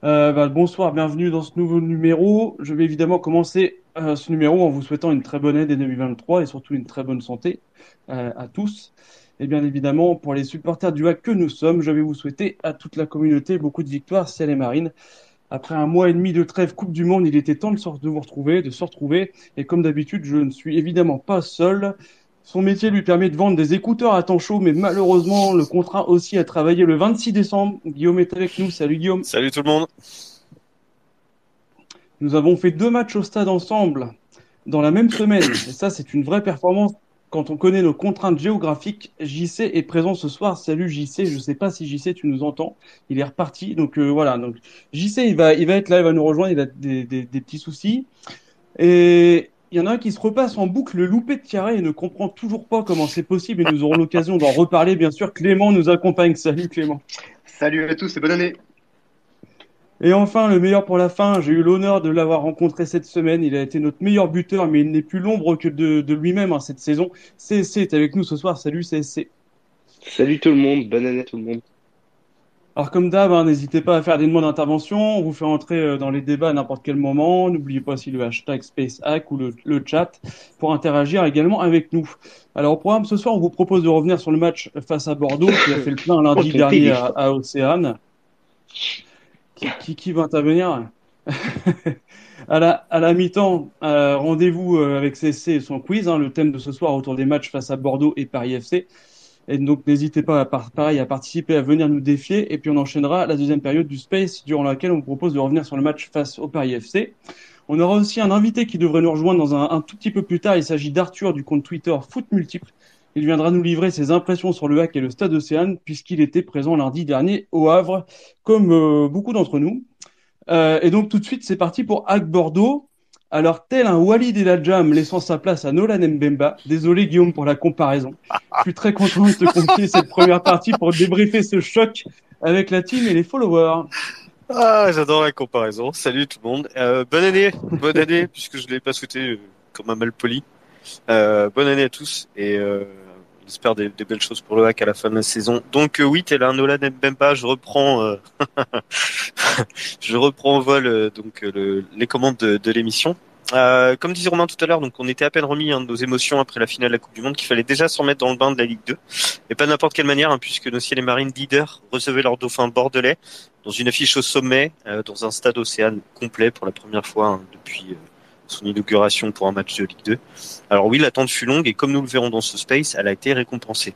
Bonsoir, bienvenue dans ce nouveau numéro. Je vais évidemment commencer ce numéro en vous souhaitant une très bonne année 2023 et surtout une très bonne santé à tous. Et bien évidemment, pour les supporters du HAC que nous sommes, je vais vous souhaiter à toute la communauté beaucoup de victoires, ciel et marine. Après un mois et demi de trêve Coupe du Monde, il était temps de vous retrouver, de se retrouver. Et comme d'habitude, je ne suis évidemment pas seul. Son métier lui permet de vendre des écouteurs à temps chaud, mais malheureusement, le contraint aussi à travailler le 26 décembre. Guillaume est avec nous. Salut Guillaume. Salut tout le monde. Nous avons fait 2 matchs au stade ensemble dans la même semaine. Et ça, c'est une vraie performance quand on connaît nos contraintes géographiques. JC est présent ce soir. Salut JC. Je ne sais pas si JC, tu nous entends. Il est reparti. Donc voilà. Donc JC, il va être là, il va nous rejoindre. Il a des petits soucis. Et il y en a un qui se repasse en boucle le loupé de Carré et ne comprend toujours pas comment c'est possible. Et nous aurons l'occasion d'en reparler, bien sûr. Clément nous accompagne. Salut Clément. Salut à tous et bonne année. Et enfin, le meilleur pour la fin, j'ai eu l'honneur de l'avoir rencontré cette semaine. Il a été notre meilleur buteur, mais il n'est plus l'ombre que de lui-même cette saison. CSC est avec nous ce soir. Salut CSC. Salut tout le monde, bonne année à tout le monde. Alors comme d'hab, n'hésitez pas à faire des demandes d'intervention. On vous fait entrer dans les débats à n'importe quel moment. N'oubliez pas aussi le hashtag SpaceHack ou le chat pour interagir également avec nous. Alors au programme ce soir, on vous propose de revenir sur le match face à Bordeaux qui a fait le plein Oh, lundi ton thé, il dernier est à, fort. à Océane. Qui va intervenir? À la mi-temps, rendez-vous avec CSC et son quiz, le thème de ce soir autour des matchs face à Bordeaux et Paris FC. Et donc, n'hésitez pas pareil, à participer, à venir nous défier. Et puis, on enchaînera la deuxième période du Space, durant laquelle on vous propose de revenir sur le match face au Paris FC. On aura aussi un invité qui devrait nous rejoindre dans un tout petit peu plus tard. Il s'agit d'Arthur du compte Twitter Foot Multiple. Il viendra nous livrer ses impressions sur le HAC et le Stade Océane, puisqu'il était présent lundi dernier au Havre, comme beaucoup d'entre nous. Et donc tout de suite, c'est parti pour Hack Bordeaux. Alors, tel un Walid El Hadjam laissant sa place à Nolan Mbemba, désolé Guillaume pour la comparaison, je suis très content de te confier cette première partie pour débriefer ce choc avec la team et les followers. Ah, j'adore la comparaison. Salut tout le monde. Bonne année, puisque je ne l'ai pas souhaité comme un mal poli. Bonne année à tous et on espère des belles choses pour le hack à la fin de la saison. Donc oui, t'es là, Nolan Mbemba, je reprends au vol les commandes de l'émission. Comme disait Romain tout à l'heure, donc on était à peine remis de nos émotions après la finale de la Coupe du Monde, qu'il fallait déjà s'en mettre dans le bain de la Ligue 2. Et pas n'importe quelle manière, puisque nos Ciel et Marines leaders recevaient leur dauphin bordelais dans une affiche au sommet, dans un stade Océane complet pour la première fois depuis son inauguration pour un match de Ligue 2. Alors oui, l'attente fut longue et comme nous le verrons dans ce space, elle a été récompensée.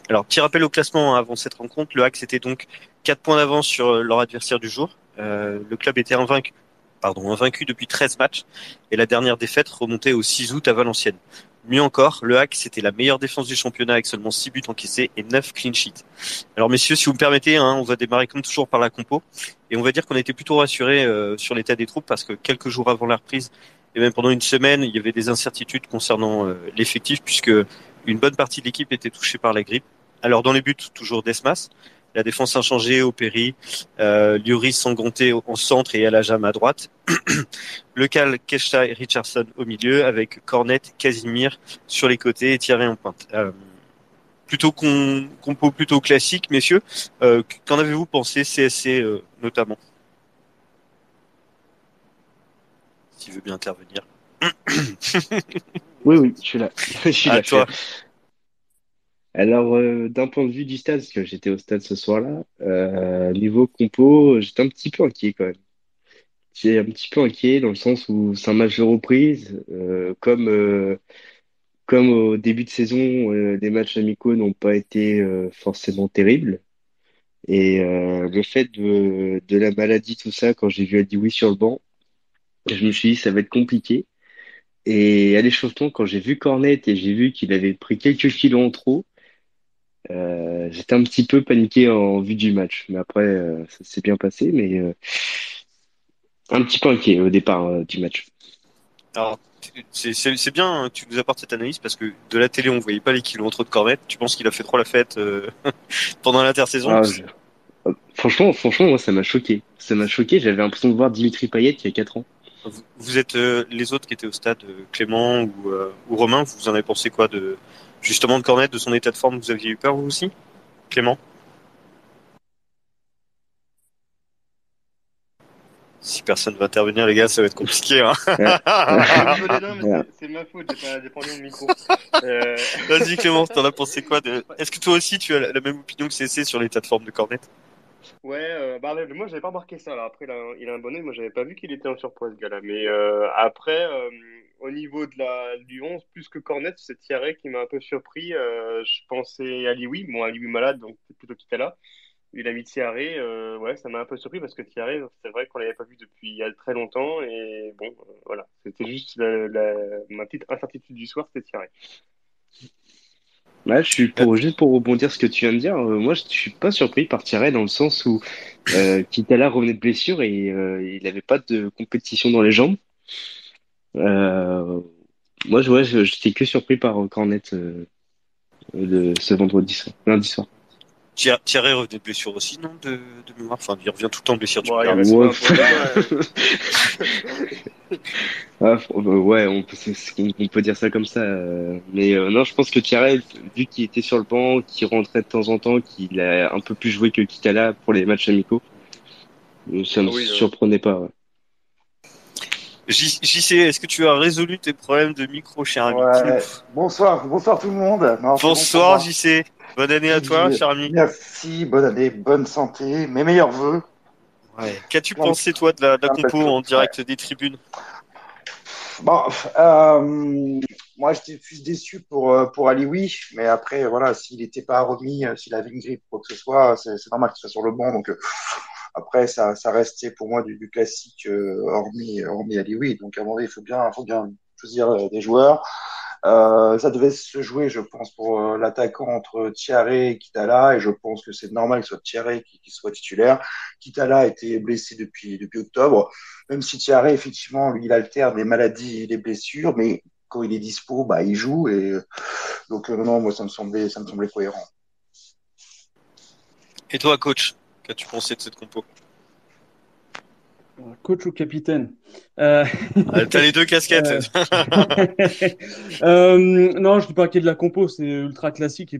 Alors, petit rappel au classement avant cette rencontre, le Hack c'était donc 4 points d'avance sur leur adversaire du jour. Le club était invaincu depuis 13 matchs et la dernière défaite remontait au 6 août à Valenciennes. Mieux encore, le Hack, c'était la meilleure défense du championnat avec seulement 6 buts encaissés et 9 clean sheets. Alors messieurs, si vous me permettez, on va démarrer comme toujours par la compo et on va dire qu'on a été plutôt rassurés sur l'état des troupes parce que quelques jours avant la reprise et même pendant une semaine, il y avait des incertitudes concernant l'effectif puisque une bonne partie de l'équipe était touchée par la grippe. Alors dans les buts, toujours Desmas. La défense inchangée, Opéry, Lloris Sangonté en centre et El Hadjam à droite. Le Cal, Kesha et Richardson au milieu avec Cornet, Casimir sur les côtés et Thierry en pointe. Plutôt compo plutôt classique, messieurs. Qu'en avez-vous pensé, CSC notamment, s'il veut bien intervenir. Oui, oui, je suis là. Je suis À là, je suis là. toi. Alors, d'un point de vue du stade, parce que j'étais au stade ce soir-là, niveau compo, j'étais un petit peu inquiet quand même. J'étais un petit peu inquiet dans le sens où c'est un match de reprise. Comme au début de saison, les matchs amicaux n'ont pas été forcément terribles. Et le fait de la maladie, tout ça, quand j'ai vu Adioui sur le banc, je me suis dit ça va être compliqué. Et à l'échauffement, quand j'ai vu Cornet et j'ai vu qu'il avait pris quelques kilos en trop, j'étais un petit peu paniqué en vue du match. Mais après, ça s'est bien passé, mais un petit peu inquiet au départ du match. Alors, c'est bien que tu nous apportes cette analyse parce que de la télé, on voyait pas les kilos entre de cornettes. Tu penses qu'il a fait trop la fête pendant l'intersaison? Ah, franchement, moi, ça m'a choqué. Ça m'a choqué. J'avais l'impression de voir Dimitri Payet il y a 4 ans. Vous êtes les autres qui étaient au stade, Clément ou Romain, vous en avez pensé quoi de justement de Cornet, de son état de forme? Vous aviez eu peur vous aussi, Clément? Si personne va intervenir, les gars, ça va être compliqué. Hein. Ouais. Désolé, non, mais Voilà. c'est ma faute, j'ai pas enlevé le micro. Vas-y Clément, t'en as pensé quoi de... Est-ce que toi aussi tu as la même opinion que CC sur l'état de forme de Cornet? Ouais, moi j'avais pas remarqué ça là. Après, il a un bonnet, moi j'avais pas vu qu'il était en surpoids ce gars-là. Mais après, au niveau du 11, plus que Cornet, c'est Thierry qui m'a un peu surpris. Je pensais à Lioui, bon, à Lioui malade, donc c'est plutôt Kitala. Il a mis Thierry, ouais, ça m'a un peu surpris parce que Thierry, c'est vrai qu'on l'avait pas vu depuis il y a très longtemps. Et bon, voilà, c'était juste ma petite incertitude du soir, c'était Thierry. Ouais, Euh, juste pour rebondir ce que tu viens de dire, moi je suis pas surpris par Thierry dans le sens où Kitala revenait de blessure et il avait pas de compétition dans les jambes. Euh, moi j'étais que surpris par Cornet ce lundi soir. Thierry revenait de blessure aussi, non, de mémoire. Enfin, il revient tout le temps de blessure, tu me Bon, il diras. reste Ouais, souvent un point de ouais, on peut dire ça comme ça. Mais non, je pense que Thierry, vu qu'il était sur le banc, qu'il rentrait de temps en temps, qu'il a un peu plus joué que Kitala pour les matchs amicaux, ça me Ah oui, surprenait pas. Ouais. JC, est-ce que tu as résolu tes problèmes de micro, cher ami? Dis-nous. Ouais, bonsoir tout le monde. Non, c'est bon pour Bonsoir moi. JC, bonne année à toi, cher ami. Merci, bonne année, bonne santé, mes meilleurs vœux. Ouais. Qu'as-tu Plein de- pensé toi de la plein de compo belles en choses, ouais. direct des tribunes? Bon, moi j'étais plus déçu pour Alioui, mais après voilà, s'il n'était pas remis, s'il avait une grippe ou quoi que ce soit, c'est normal qu'il soit sur le banc. Donc après ça restait pour moi du classique, hormis Alioui. Donc à un moment donné, il faut bien choisir des joueurs. Ça devait se jouer, je pense, pour l'attaquant entre Thiaré et Kitala, et je pense que c'est normal que ce soit Thiaré qui soit titulaire. Kitala était blessé depuis octobre, même si Thiaré, effectivement, lui, il alterne les maladies et les blessures, mais quand il est dispo, bah, il joue, et donc non, moi, ça me semblait cohérent. Et toi, coach, qu'as-tu pensé de cette compo? Coach ou capitaine? Euh, T'as les deux casquettes. euh, non, je dis pas qu'il y ait de la compo, c'est ultra classique.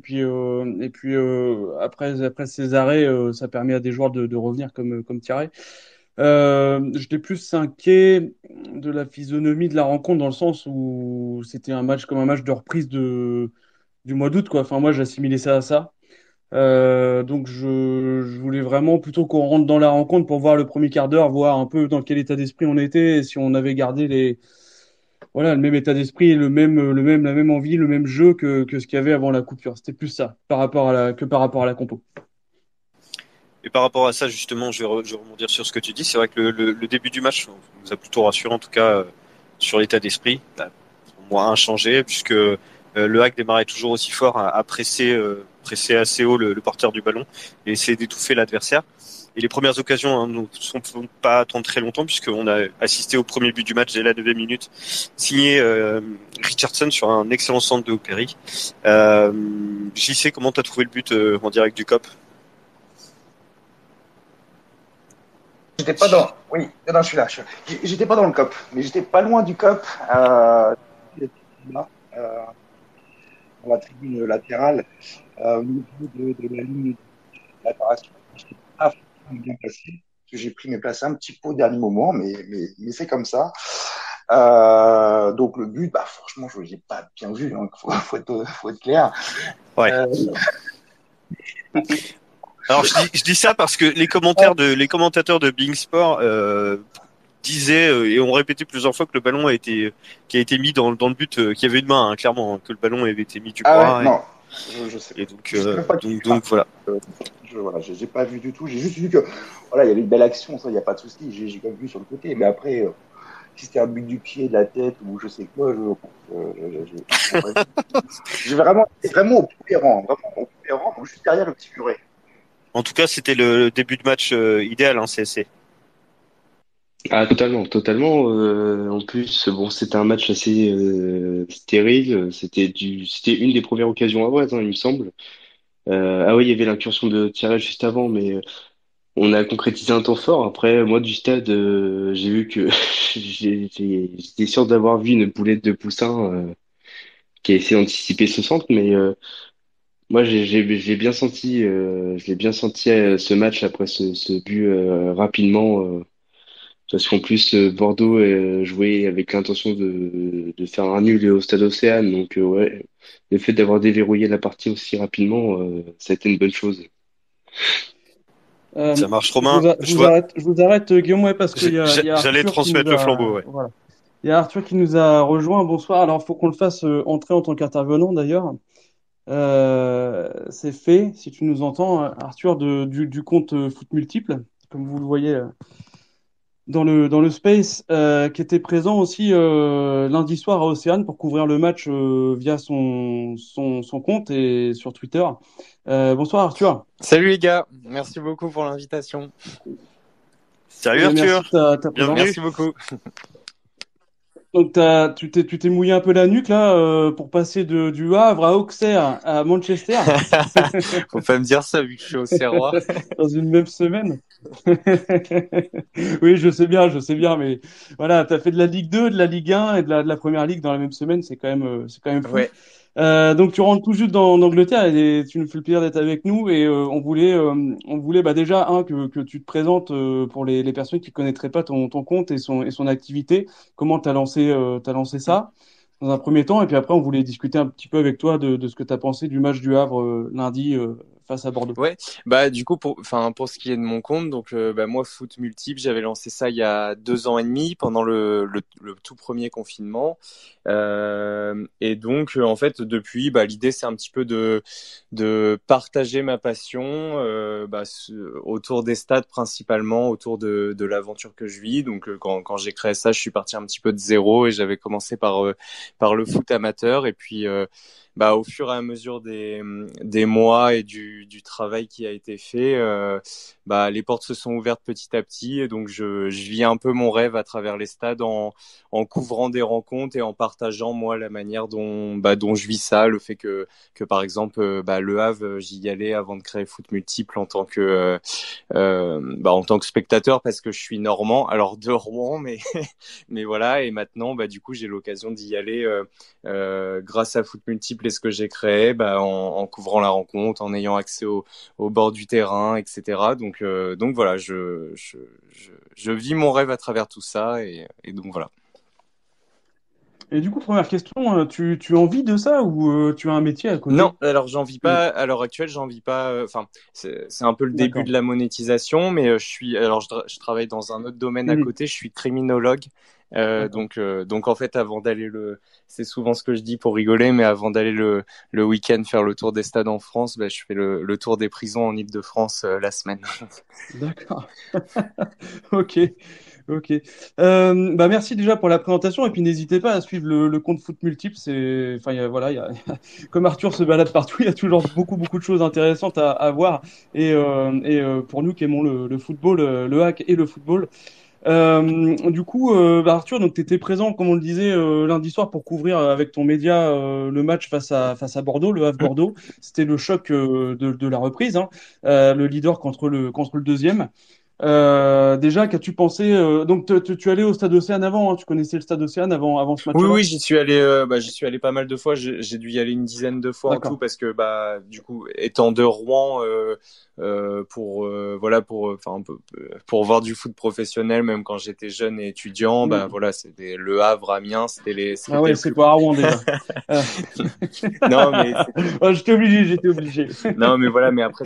Après ces arrêts, ça permet à des joueurs de revenir comme Thierry. J'étais plus inquiet de la physionomie de la rencontre dans le sens où c'était un match comme un match de reprise du mois d'août, quoi. Enfin, moi, j'assimilais ça à ça. Donc je voulais vraiment plutôt qu'on rentre dans la rencontre pour voir le premier quart d'heure, voir un peu dans quel état d'esprit on était, et si on avait gardé le même état d'esprit, la même envie, le même jeu que ce qu'il y avait avant la coupure. C'était plus ça par rapport à la compo. Et par rapport à ça, justement, je vais rebondir sur ce que tu dis. C'est vrai que le début du match nous a plutôt rassuré, en tout cas, sur l'état d'esprit. Pour moi, inchangé, puisque Le Hack démarrait toujours aussi fort à presser assez haut le porteur du ballon et essayer d'étouffer l'adversaire. Et les premières occasions ne sont pas attendre très longtemps, puisqu'on a assisté au premier but du match dès la 9e minute, signé Richardson sur un excellent centre de Opéry. JC, comment t'as trouvé le but en direct du COP? J'étais pas dans. Oui, non, je suis là. J'étais pas dans le COP, mais j'étais pas loin du COP. Là, dans la tribune latérale, au niveau de la ligne de l'apparition. J'étais pas forcément bien placé, parce que j'ai pris mes places un petit peu au dernier moment, mais c'est comme ça. Donc le but, bah franchement, je l'ai pas bien vu, hein. Faut être clair. Ouais. Alors je dis ça parce que les commentateurs de Being Sport disaient et ont répété plusieurs fois que le ballon qui a été mis dans le but, qu'il y avait une main, hein, clairement, hein, que le ballon avait été mis du bras. Ouais, non, je sais Et pas. donc, Je sais même pas qui donc voilà. voilà, j'ai pas vu du tout. J'ai juste vu que voilà, il y avait une belle action, ça, il y a pas de souci. J'ai quand même vu sur le côté, mais après, si c'était un but du pied, de la tête ou je sais quoi, j'ai vraiment au premier rang, donc juste derrière le petit muret. En tout cas, c'était le début de match idéal, hein, CSC. Ah, totalement, totalement. En plus, bon, c'était un match assez stérile. C'était une des premières occasions à Brest, hein, il me semble. Ah oui, il y avait l'incursion de Thierry juste avant, mais on a concrétisé un temps fort. Après, moi, du stade, j'ai vu que j'étais sûr d'avoir vu une boulette de Poussin qui a essayé d'anticiper ce centre, mais moi, j'ai bien senti, je l'ai bien senti ce match après ce but rapidement. Parce qu'en plus, Bordeaux jouait avec l'intention de faire un nul au Stade Océane. Donc, ouais, le fait d'avoir déverrouillé la partie aussi rapidement, ça a été une bonne chose. Ça marche, Je Romain. je vous arrête, Guillaume, ouais, parce il y a J'allais Arthur qui nous transmettre le flambeau, a, ouais. voilà. Il y a Arthur qui nous a rejoint. Bonsoir. Alors, il faut qu'on le fasse entrer en tant qu'intervenant, d'ailleurs. C'est fait, si tu nous entends, Arthur, du compte Foot Multiple, comme vous le voyez dans le Space, qui était présent aussi lundi soir à Océane pour couvrir le match via son compte et sur Twitter. Bonsoir Arthur. Salut les gars, merci beaucoup pour l'invitation. Salut Merci Arthur. de ta présence. Bienvenue. Merci beaucoup. Donc tu t'es mouillé un peu la nuque là pour passer du Havre à Auxerre à Manchester Faut pas me dire ça vu que je suis au Serrois. dans une même semaine. Oui, je sais bien, mais voilà, t'as fait de la Ligue 2, de la Ligue 1 et de la Première Ligue dans la même semaine, c'est quand même fou. Ouais. Donc tu rentres tout juste en Angleterre et tu nous fais le plaisir d'être avec nous et on voulait bah déjà que tu te présentes pour les personnes qui connaîtraient pas ton compte et son activité, comment t'as lancé ça dans un premier temps et puis après on voulait discuter un petit peu avec toi de ce que t'as pensé du match du Havre lundi face à Bordeaux. Ouais, du coup pour ce qui est de mon compte, donc moi Foot Multiple, j'avais lancé ça il y a 2 ans et demi pendant le tout premier confinement, et donc en fait depuis l'idée c'est un petit peu de partager ma passion autour des stades principalement, autour de l'aventure que je vis. Donc quand j'ai créé ça, je suis parti un petit peu de zéro et j'avais commencé par le foot amateur et puis au fur et à mesure des mois et du travail qui a été fait, les portes se sont ouvertes petit à petit et donc je vis un peu mon rêve à travers les stades en couvrant des rencontres et en partageant moi la manière dont je vis ça, le fait que par exemple le Havre, j'y y allais avant de créer Foot Multiple en tant que spectateur parce que je suis normand, alors de Rouen mais mais voilà, et maintenant du coup j'ai l'occasion d'y aller grâce à Foot Multiple et ce que j'ai créé, en couvrant la rencontre, en ayant accès au bord du terrain, etc. Donc voilà, je vis mon rêve à travers tout ça et donc voilà. Et du coup, première question, tu en vis de ça ou tu as un métier à côté? Non, alors j'en vis pas. À l'heure actuelle, j'en vis pas. Enfin, c'est un peu le début D'accord. de la monétisation, mais je travaille dans un autre domaine à côté. Je suis criminologue. Donc en fait, c'est souvent ce que je dis pour rigoler, mais avant d'aller le week-end faire le tour des stades en France, je fais le tour des prisons en Île-de-France la semaine. D'accord. Ok. Ok. Merci déjà pour la présentation et puis n'hésitez pas à suivre le compte Foot Multiple. Comme Arthur se balade partout, il y a toujours beaucoup de choses intéressantes à voir et pour nous qui aimons le football, le hack et le football. Arthur, donc tu étais présent, comme on le disait, lundi soir pour couvrir avec ton média le match face à Bordeaux, le Havre Bordeaux. C'était le choc de la reprise, hein, le leader contre le deuxième. Déjà, qu'as-tu pensé donc tu allais au Stade Océane avant, hein, tu connaissais le Stade Océane avant ce match-là? Oui, j'y suis allé pas mal de fois. J'ai dû y aller une dizaine de fois en tout parce que du coup, étant de Rouen, pour voir du foot professionnel, même quand j'étais jeune et étudiant, c'était le Havre, Amiens, c'était c'est pas à Rouen déjà. Non mais j'étais obligé. Non mais voilà, mais après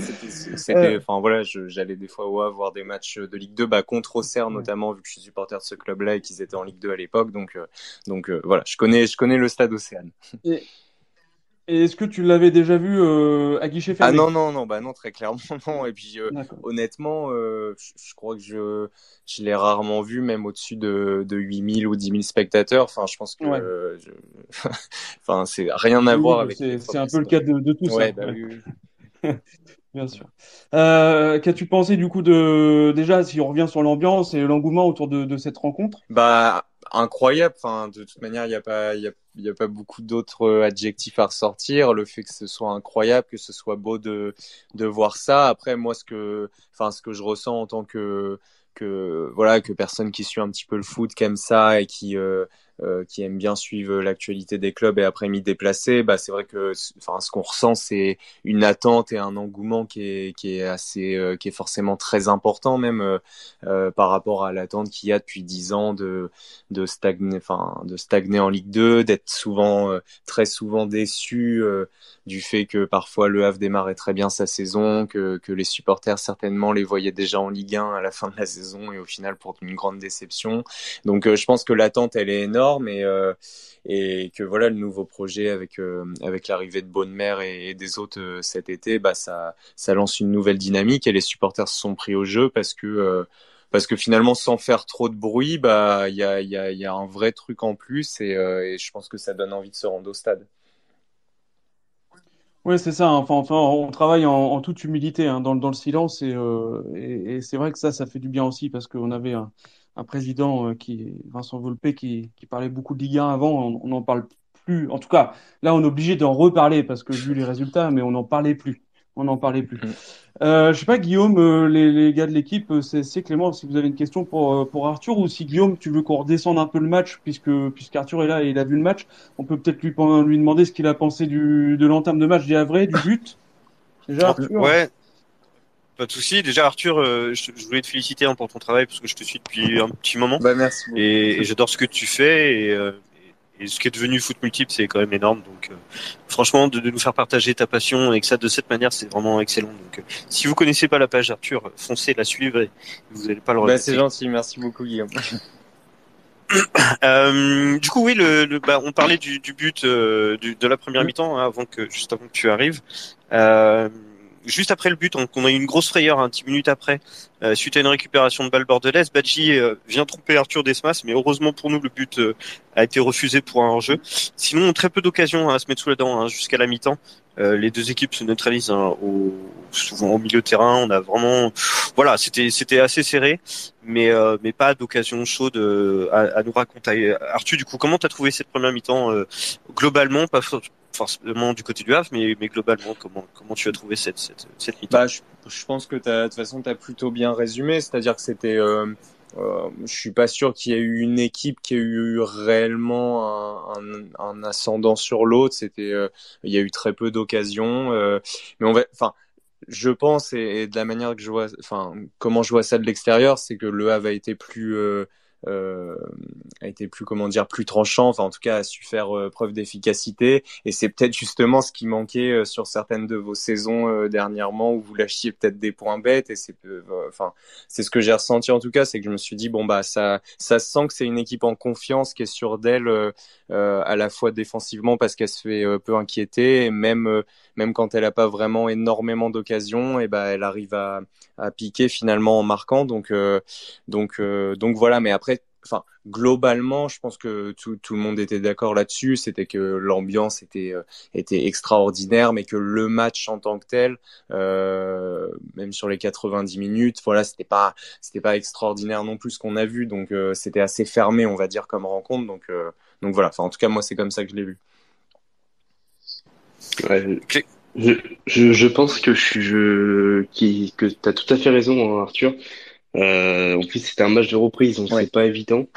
j'allais des fois au Havre voir des matchs de Ligue 2 contre Auxerre notamment, vu que je suis supporter de ce club-là et qu'ils étaient en Ligue 2 à l'époque, donc voilà, je connais le Stade Océane. Et est-ce que tu l'avais déjà vu à guichet fermé? Ah non, très clairement non. Et puis honnêtement, je crois que je l'ai rarement vu, même au-dessus de 8000 ou 10 000 spectateurs. Enfin, je pense que c'est rien à voir avec. C'est un peu le cas de tous. Ouais, hein. Oui. Bien sûr. Qu'as-tu pensé du coup déjà si on revient sur l'ambiance et l'engouement autour de cette rencontre? Incroyable. Enfin, de toute manière, il y a pas beaucoup d'autres adjectifs à ressortir. Le fait que ce soit incroyable, que ce soit beau de voir ça. Après, moi, ce que je ressens en tant que personne qui suit un petit peu le foot, qui aime ça et qui qui aime bien suivre l'actualité des clubs et après m'y déplacer, bah c'est vrai que enfin ce qu'on ressent c'est une attente et un engouement qui est assez qui est forcément très important même par rapport à l'attente qu'il y a depuis 10 ans de stagner en Ligue 2, d'être souvent très souvent déçu du fait que parfois Le Havre démarrait très bien sa saison, que les supporters certainement les voyaient déjà en Ligue 1 à la fin de la saison et au final pour une grande déception. Donc je pense que l'attente elle est énorme et que voilà le nouveau projet avec l'arrivée de Bonnemer et des autres cet été, bah ça lance une nouvelle dynamique et les supporters se sont pris au jeu parce que finalement sans faire trop de bruit, bah il y a un vrai truc en plus et je pense que ça donne envie de se rendre au stade. Ouais, c'est ça, hein. Enfin, on travaille en toute humilité, hein, dans le silence et c'est vrai que ça fait du bien aussi parce qu'on avait un président Vincent Volpe, qui parlait beaucoup de Ligue 1 avant. On n'en parle plus. En tout cas, là, on est obligé d'en reparler parce que vu les résultats, mais on n'en parlait plus. On n'en parlait plus. Mm. Je sais pas, Guillaume, les gars de l'équipe, c'est Clément, si vous avez une question pour Arthur ou si Guillaume, tu veux qu'on redescende un peu le match puisqu'Arthur est là et il a vu le match, on peut peut-être lui demander ce qu'il a pensé de l'entame de match du Havre, du but. Déjà, Arthur. Ouais, pas de souci. Déjà, Arthur, je voulais te féliciter hein, pour ton travail parce que je te suis depuis un petit moment Bah merci beaucoup. et j'adore ce que tu fais et ce qui est devenu Foot Multiple, c'est quand même énorme. Donc, franchement, de nous faire partager ta passion et que ça de cette manière, c'est vraiment excellent. Donc, si vous connaissez pas la page d'Arthur, foncez la suivre et vous n'allez pas le Bah c'est regretter. gentil, merci beaucoup Guillaume. Du coup, oui, on parlait du but de la première mi-temps hein, juste avant que tu arrives. Euh, Juste après le but, on a eu une grosse frayeur 10 minutes après, suite à une récupération de balle bordelaise. Badji vient tromper Arthur Desmas, mais heureusement pour nous, le but a été refusé pour un hors-jeu. Sinon, très peu d'occasions à se mettre sous la dent jusqu'à la mi-temps. Les deux équipes se neutralisent souvent au milieu de terrain. On a vraiment, voilà, c'était assez serré, mais pas d'occasion chaude à nous raconter. Arthur, du coup, comment t'as trouvé cette première mi-temps globalement, pas forcément du côté du Havre, mais globalement, comment tu as trouvé cette mi-temps? Bah je pense que de toute façon t'as plutôt bien résumé, c'est-à-dire que c'était je suis pas sûr qu'il y ait eu une équipe qui ait eu réellement un ascendant sur l'autre. Il y a eu très peu d'occasions, mais enfin, je pense et de la manière que je vois, enfin, comment je vois ça de l'extérieur, c'est que le Havre euh, a été plus, comment dire, plus tranchant. Enfin, en tout cas, a su faire preuve d'efficacité. Et c'est peut-être justement ce qui manquait sur certaines de vos saisons dernièrement où vous lâchiez peut-être des points bêtes. Et enfin, c'est ce que j'ai ressenti en tout cas, c'est que je me suis dit bon bah ça se sent que c'est une équipe en confiance qui est sûre d'elle à la fois défensivement parce qu'elle se fait peu inquiéter et même quand elle a pas vraiment énormément d'occasions, et ben elle arrive à piquer finalement en marquant. Donc voilà. Mais après, enfin globalement, je pense que tout le monde était d'accord là-dessus. C'était que l'ambiance était extraordinaire, mais que le match en tant que tel, même sur les 90 minutes, voilà, c'était pas extraordinaire non plus ce qu'on a vu. Donc c'était assez fermé, on va dire, comme rencontre. Donc voilà. Enfin, en tout cas, moi, c'est comme ça que je l'ai vu. Ouais, Ok. je pense que t'as tout à fait raison, hein, Arthur. En plus, c'était un match de reprise, donc Ouais. c'est pas évident.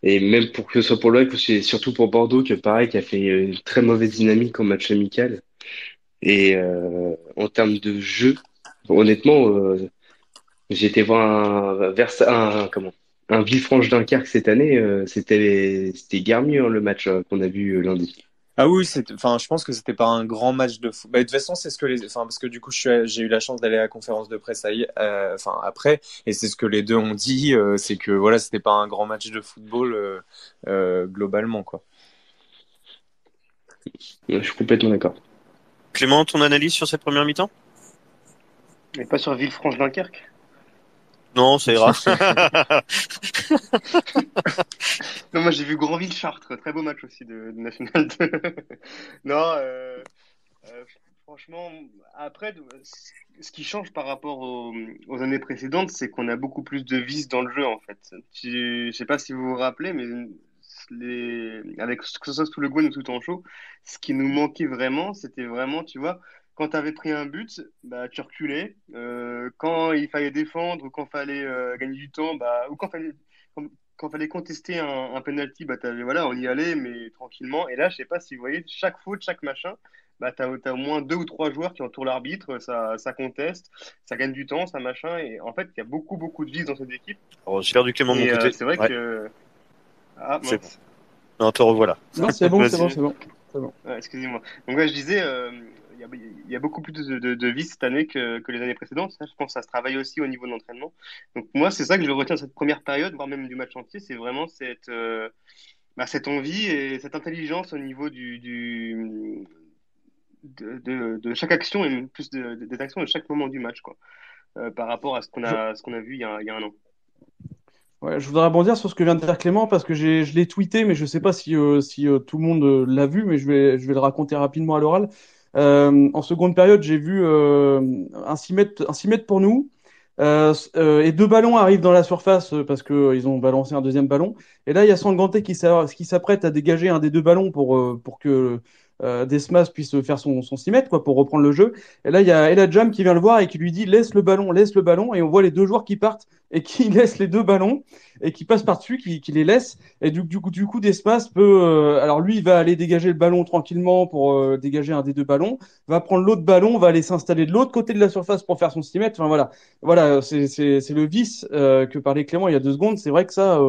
Et même pour que ce soit pour l'OL, c'est surtout pour Bordeaux, que pareil, qui a fait une très mauvaise dynamique en match amical. Et en termes de jeu, honnêtement, j'ai été voir un Villefranche-Dunkerque cette année. C'était guère mieux hein, le match qu'on a vu lundi. Ah oui, enfin, je pense que c'était pas un grand match de foot. Bah, de toute façon, c'est ce que enfin, parce que du coup, j'ai eu la chance d'aller à la conférence de presse enfin, après, et c'est ce que les deux ont dit, c'est que voilà, c'était pas un grand match de football, globalement, quoi. Ouais, je suis complètement d'accord. Clément, ton analyse sur cette première mi-temps? Mais pas sur Villefranche-Dunkerque. Non, ça ira. Non, moi j'ai vu Grandville-Chartres, très beau match aussi de National 2. Non, euh, franchement, après, ce qui change par rapport aux années précédentes, c'est qu'on a beaucoup plus de vis dans le jeu en fait. Je sais pas si vous vous rappelez, mais avec que ce soit sous le Guen ou sous Tanchot, ce qui nous manquait vraiment, c'était vraiment, tu vois, quand tu avais pris un but, bah, tu reculais. Quand il fallait défendre ou quand il fallait gagner du temps, bah, ou quand quand fallait contester un penalty, bah voilà, on y allait, mais tranquillement. Et là, je sais pas si vous voyez, chaque faute, chaque machin, bah t'as au moins deux ou trois joueurs qui entourent l'arbitre, ça conteste, ça gagne du temps, ça machin. Et en fait, il y a beaucoup de vices dans cette équipe. Alors, j'ai l'air du Clément de mon Et côté. c'est vrai Ouais, que ah c'est bon. mince. Non, te revoilà. Non, c'est bon, c'est bon, Vas-y. c'est bon. C'est bon. Ouais, excusez-moi. Donc ouais, je disais, il y a beaucoup plus de vices cette année que les années précédentes. Ça, je pense que ça se travaille aussi au niveau de l'entraînement. Donc moi, c'est ça que je retiens de cette première période, voire même du match entier, c'est vraiment cette envie et cette intelligence au niveau de chaque action et même plus des actions de chaque moment du match, quoi, par rapport à Je, ce qu'on a vu il y a un an. ouais, je voudrais rebondir sur ce que vient de dire Clément parce que je l'ai tweeté, mais je sais pas si tout le monde l'a vu, mais je vais le raconter rapidement à l'oral. En seconde période, j'ai vu un 6 mètres pour nous. Et deux ballons arrivent dans la surface parce que ils ont balancé un deuxième ballon. Et là, il y a Sanganté qui s'apprête à dégager un des deux ballons pour que Desmas puisse faire son 6 mètres, quoi, pour reprendre le jeu. Et là, il y a Ella Jam qui vient le voir et qui lui dit laisse le ballon, laisse le ballon. Et on voit les deux joueurs qui partent et qui laissent les deux ballons et qui passent par-dessus, qui les laissent. Et du coup, Desmas peut. Alors lui, il va aller dégager le ballon tranquillement pour dégager un des deux ballons, va prendre l'autre ballon, va aller s'installer de l'autre côté de la surface pour faire son 6 mètres. Enfin voilà. Voilà, c'est le vice que parlait Clément il y a 2 secondes. C'est vrai que ça,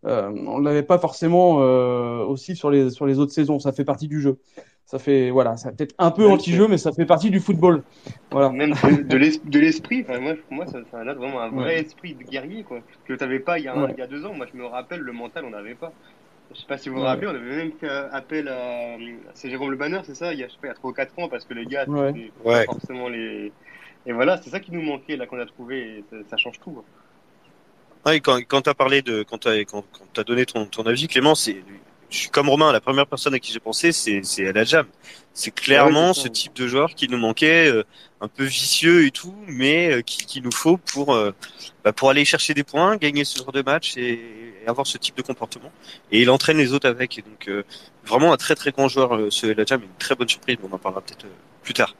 on l'avait pas forcément aussi sur les autres saisons. Ça fait partie du jeu. Ça fait voilà, ça peut-être un peu Même, anti-jeu, mais ça fait partie du football. Voilà. même de l'esprit, enfin, moi, pour moi, ça a vraiment un Ouais. vrai esprit de guerrier, quoi. Que tu n'avais pas Ouais. il y a 2 ans. Moi, je me rappelle, le mental, on n'avait pas. Je sais pas si vous vous Ouais. rappelez, on avait même fait appel à, c'est Jérôme Le Banner, c'est ça, je sais pas, il y a 3 ou 4 ans, parce que les gars, Ouais. c'était pas Ouais. forcément les. Et voilà, c'est ça qui nous manquait, là, qu'on a trouvé, et ça change tout, hein. Ouais, quand t'as parlé quand t'as donné ton avis, Clément, je suis comme Romain, la première personne à qui j'ai pensé, c'est El Hadjam. C'est Ah ouais, c'est clairement ça. ce type de joueur qui nous manquait, un peu vicieux et tout, mais qu'il nous faut pour aller chercher des points, gagner ce genre de match et avoir ce type de comportement. Et il entraîne les autres avec. Et donc vraiment un très très grand joueur, ce El Hadjam, une très bonne surprise. On en parlera peut-être plus tard.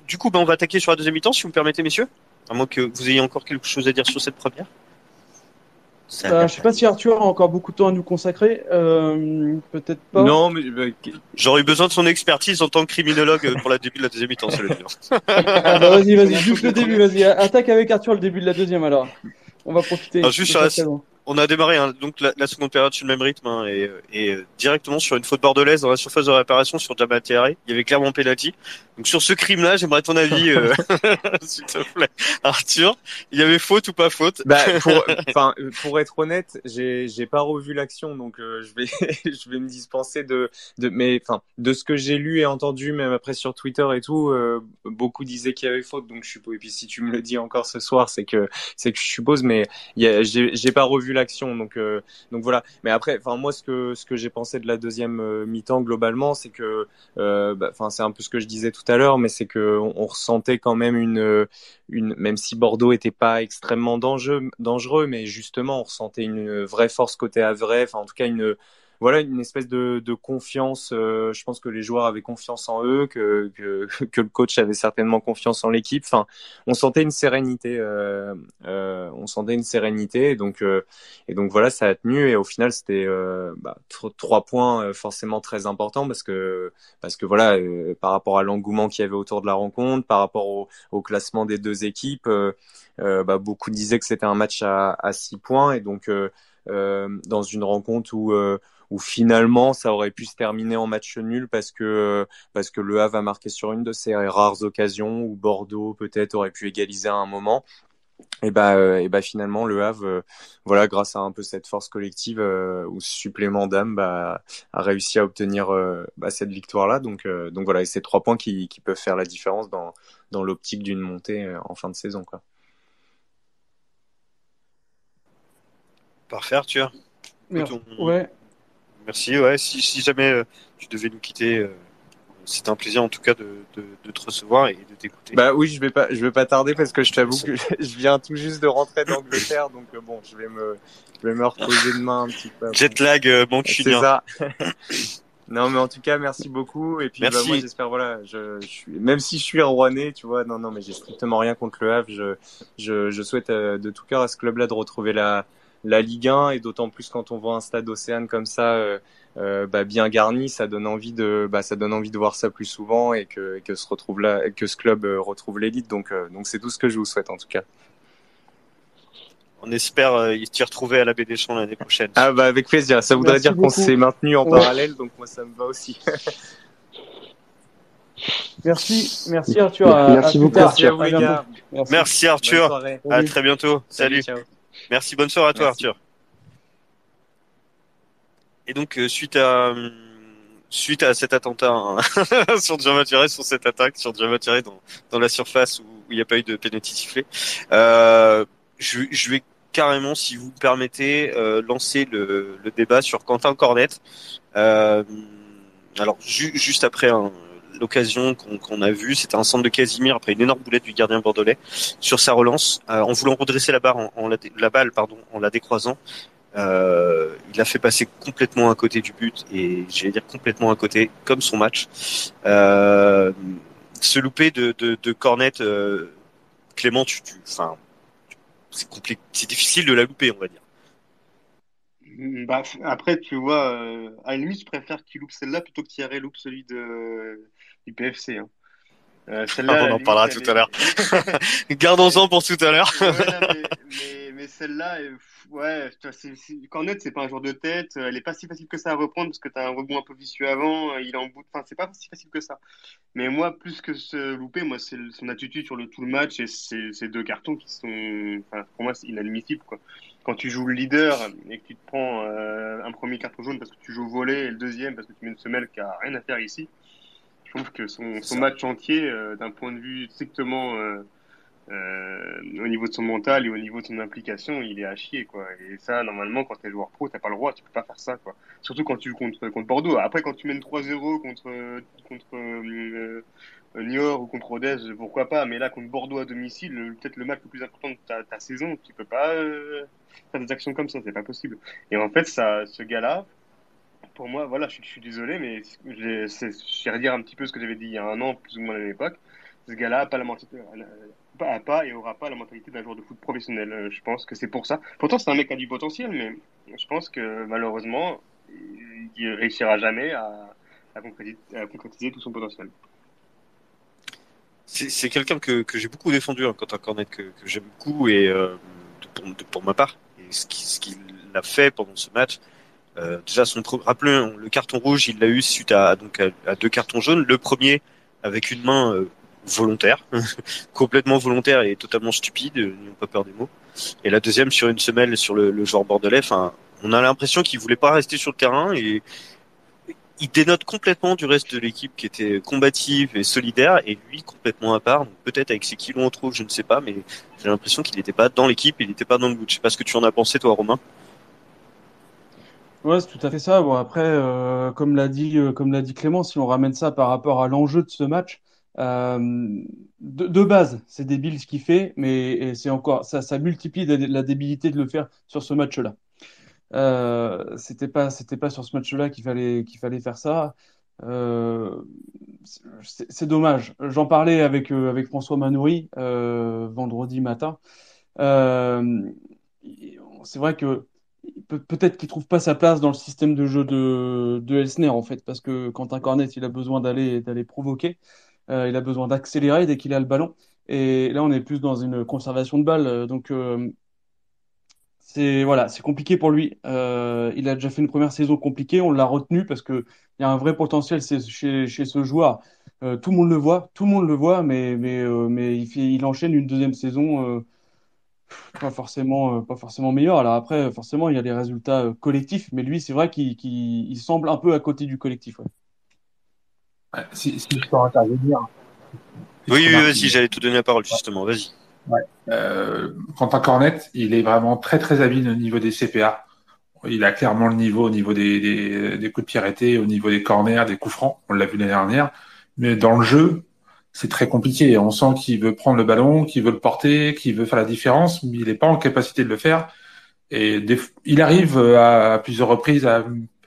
Du coup, on va attaquer sur la deuxième mi-temps, si vous me permettez, messieurs. À moins que vous ayez encore quelque chose à dire sur cette première. Ça a l'air Je sais pas d'aller. si Arthur a encore beaucoup de temps à nous consacrer. Peut-être pas. Non, mais J'aurais eu besoin de son expertise en tant que criminologue pour la début de la deuxième mi-temps, cela dit. Ah bah vas-y, Son vas-y, info juste de le la début, première. vas-y. Attaque avec Arthur le début de la deuxième alors. On va profiter Alors, juste de sur sa présence. on a démarré donc la seconde période sur le même rythme et directement sur une faute bordelaise dans la surface de réparation sur Jamal Thierry. Il y avait clairement penalty. Donc sur ce crime-là, j'aimerais ton avis, s'il te plaît, Arthur. Il y avait faute ou pas faute? bah pour être honnête, j'ai pas revu l'action, donc je vais je vais me dispenser mais de ce que j'ai lu et entendu, même après sur Twitter et tout, beaucoup disaient qu'il y avait faute, donc je suppose. Et puis si tu me le dis encore ce soir, c'est que je suppose, mais j'ai pas revu l'action, donc voilà. Mais après, moi ce que j'ai pensé de la deuxième mi-temps globalement, c'est que c'est un peu ce que je disais tout à l'heure, mais c'est que on ressentait quand même même si Bordeaux était pas extrêmement dangereux, mais justement on ressentait une vraie force côté Havre, en tout cas une espèce de confiance. Je pense que les joueurs avaient confiance en eux, que le coach avait certainement confiance en l'équipe. On sentait une sérénité, et donc voilà, ça a tenu, et au final c'était 3 points forcément très importants parce que voilà, par rapport à l'engouement qu'il y avait autour de la rencontre, par rapport au classement des deux équipes, beaucoup disaient que c'était un match à 6 points, et donc dans une rencontre où finalement ça aurait pu se terminer en match nul parce que Le Havre a marqué sur une de ses rares occasions, où Bordeaux peut-être aurait pu égaliser à un moment. Finalement Le Havre, voilà, grâce à un peu cette force collective ou ce supplément d'âme, a réussi à obtenir cette victoire là, donc voilà, et ces 3 points qui peuvent faire la différence dans l'optique d'une montée en fin de saison, quoi. Parfait, Arthur. Écoute, Ouais. merci. Ouais, si jamais tu devais nous quitter, c'était un plaisir en tout cas de te recevoir et de t'écouter. Bah oui, je vais pas tarder parce que je t'avoue que je viens tout juste de rentrer d'Angleterre, donc bon, je vais me reposer demain un petit peu. Jet lag, C'est ça. Non, mais en tout cas, merci beaucoup. Et puis, Merci. moi, j'espère, voilà, même si je suis rouennais, tu vois, non, mais j'ai strictement rien contre Le Havre. Je souhaite de tout cœur à ce club-là de retrouver la la Ligue 1, et d'autant plus quand on voit un stade Océane comme ça, bien garni, ça donne envie de voir ça plus souvent, et que ce club retrouve l'élite. Donc c'est tout ce que je vous souhaite en tout cas. On espère t'y retrouver à la Baie des Champs l'année prochaine. Ah avec plaisir. Ça voudrait dire qu'on s'est maintenu en parallèle, donc moi ça me va aussi. Merci Arthur. Merci beaucoup. Merci à vous les gars. Merci Arthur. À très bientôt. Salut. Ciao. Merci, bonne soirée à toi. Merci. Arthur. Et donc suite à cet attentat sur Diama Tiré, sur cette attaque sur Diama Tiré dans la surface où il n'y a pas eu de pénalty sifflé, je vais carrément, si vous me permettez, lancer le débat sur Quentin Cornet. Alors juste après l'occasion qu'on a vue, c'était un centre de Casimir après une énorme boulette du gardien bordelais sur sa relance, en voulant redresser la balle en la décroisant. Il a fait passer complètement à côté du but, et j'allais dire complètement à côté, comme son match. Ce loupé de Cornet, Clément, c'est compliqué, c'est difficile de la louper, on va dire. Bah, après, tu vois, à la limite, je préfère qu'il loupe celle-là plutôt que Thierry loupe celui du PFC. Hein. Celle-là, on en parlera tout à l'heure. Gardons-en pour tout à l'heure. mais celle-là, ouais, tu vois, Cornet, c'est pas un joueur de tête. Elle est pas si facile que ça à reprendre parce que t'as un rebond un peu vicieux avant. Il est en bout. Enfin, c'est pas si facile que ça. Mais moi, plus que se louper, moi, c'est son attitude sur tout le match et ces deux cartons qui sont, enfin, pour moi, c'est inadmissible, quoi. Quand tu joues le leader et que tu te prends un premier carton jaune parce que tu joues au volley et le deuxième parce que tu mets une semelle qui a rien à faire ici, je trouve que son match entier, d'un point de vue strictement au niveau de son mental et au niveau de son implication, il est à chier, quoi. Et ça, normalement, quand t'es joueur pro, t'as pas le droit, tu peux pas faire ça, quoi. Surtout quand tu joues contre Bordeaux. Après, quand tu mènes 3-0 contre Niort ou contre Rodez, pourquoi pas. Mais là, contre Bordeaux à domicile, peut-être le match le plus important de ta saison, tu peux pas faire des actions comme ça, c'est pas possible. Et en fait, ce gars-là, pour moi, voilà, je suis désolé, mais je vais redire un petit peu ce que j'avais dit il y a un an, plus ou moins à l'époque. Ce gars-là a pas la mentalité, a pas et aura pas la mentalité d'un joueur de foot professionnel. Je pense que c'est pour ça. Pourtant, c'est un mec qui a du potentiel, mais je pense que malheureusement, il réussira jamais à concrétiser tout son potentiel. C'est quelqu'un que j'ai beaucoup défendu, hein, Quentin Cornet, que j'aime beaucoup, et pour ma part, et ce qu'il a fait pendant ce match. Déjà, rappelez, le carton rouge, il l'a eu suite à deux cartons jaunes. Le premier avec une main volontaire, complètement volontaire et totalement stupide, n'ayons pas peur des mots. Et la deuxième sur une semelle sur le joueur bordelais. Enfin, on a l'impression qu'il voulait pas rester sur le terrain, et il dénote complètement du reste de l'équipe qui était combative et solidaire, et lui complètement à part. Donc peut-être avec ses kilos en trop, je ne sais pas, mais j'ai l'impression qu'il n'était pas dans l'équipe, il n'était pas dans le mood. Je sais pas ce que tu en as pensé, toi, Romain. Ouais, c'est tout à fait ça. Bon, après, comme l'a dit Clément, si on ramène ça par rapport à l'enjeu de ce match, euh, de base, c'est débile ce qu'il fait, mais et c'est encore ça multiplie la débilité de le faire sur ce match-là. C'était pas sur ce match-là qu'il fallait faire ça. Euh, c'est dommage. J'en parlais avec François Manoury vendredi matin. Euh, c'est vrai que peut-être qu'il trouve pas sa place dans le système de jeu de Elsner, en fait, parce que Quentin Cornet, il a besoin d'aller provoquer, il a besoin d'accélérer dès qu'il a le ballon. Et là, on est plus dans une conservation de balle, donc c'est compliqué pour lui. Il a déjà fait une première saison compliquée, on l'a retenu parce que il y a un vrai potentiel chez ce joueur. Tout le monde le voit, mais il enchaîne une deuxième saison. Pas forcément meilleur. Alors après, forcément, il y a les résultats collectifs, mais lui, c'est vrai qu'il semble un peu à côté du collectif. Ouais. Ouais, si je peux intervenir. Oui, vas-y, j'allais te donner la parole, justement, vas-y. Ouais. Quentin Cornet, il est vraiment très très habile au niveau des CPA. Il a clairement le niveau au niveau des coups de pied arrêtés, au niveau des corners, des coups francs. On l'a vu l'année dernière. Mais dans le jeu, c'est très compliqué. On sent qu'il veut prendre le ballon, qu'il veut le porter, qu'il veut faire la différence, mais il n'est pas en capacité de le faire. Et il arrive à plusieurs reprises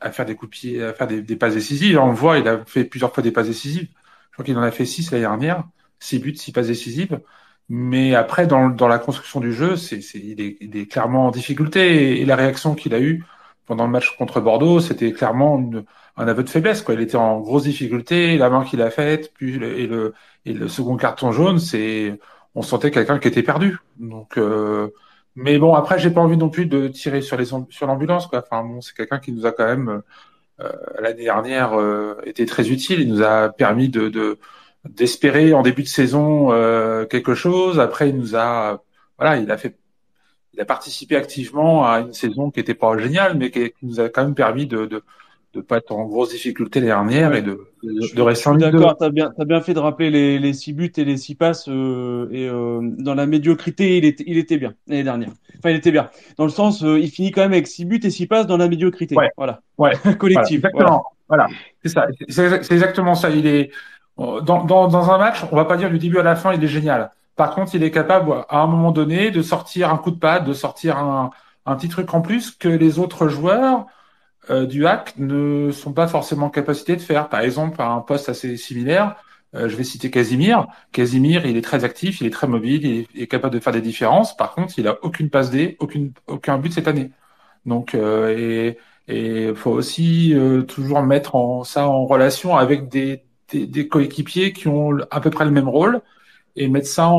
à faire des coups de pied, à faire des passes décisives. On le voit, il a fait plusieurs fois des passes décisives. Je crois qu'il en a fait 6 l'année dernière. 6 buts, 6 passes décisives. Mais après, dans la construction du jeu, il est clairement en difficulté. Et la réaction qu'il a eue pendant le match contre Bordeaux, c'était clairement un aveu de faiblesse, quoi. Il était en grosse difficulté. La main qu'il a faite, et le second carton jaune, on sentait quelqu'un qui était perdu. Donc, mais bon, après, j'ai pas envie non plus de tirer sur l'ambulance, quoi. Enfin, bon, c'est quelqu'un qui nous a quand même, l'année dernière, été très utile. Il nous a permis d'espérer en début de saison quelque chose. Après, voilà, il a participé activement à une saison qui était pas géniale, mais qui nous a quand même permis de pas être en grosse difficulté l'année dernière Ouais. et Je de rester en suis Ligue 2. d'accord, t'as bien fait de rappeler les 6 buts et les 6 passes dans la médiocrité, il était bien l'année dernière. Enfin, il était bien. Dans le sens, il finit quand même avec 6 buts et 6 passes dans la médiocrité. Ouais, Voilà. ouais, voilà, Collectif. Voilà. exactement. Voilà, c'est ça. C'est exactement ça. Il est dans un match, on va pas dire du début à la fin, il est génial. Par contre, il est capable à un moment donné de sortir un coup de patte, de sortir un petit truc en plus que les autres joueurs du hack ne sont pas forcément en capacité de faire. Par exemple, à un poste assez similaire, je vais citer Casimir. Casimir, il est très actif, il est très mobile, il est capable de faire des différences. Par contre, il a aucune passe D, aucun but cette année. Donc, et faut aussi toujours mettre ça en relation avec des coéquipiers qui ont à peu près le même rôle et mettre ça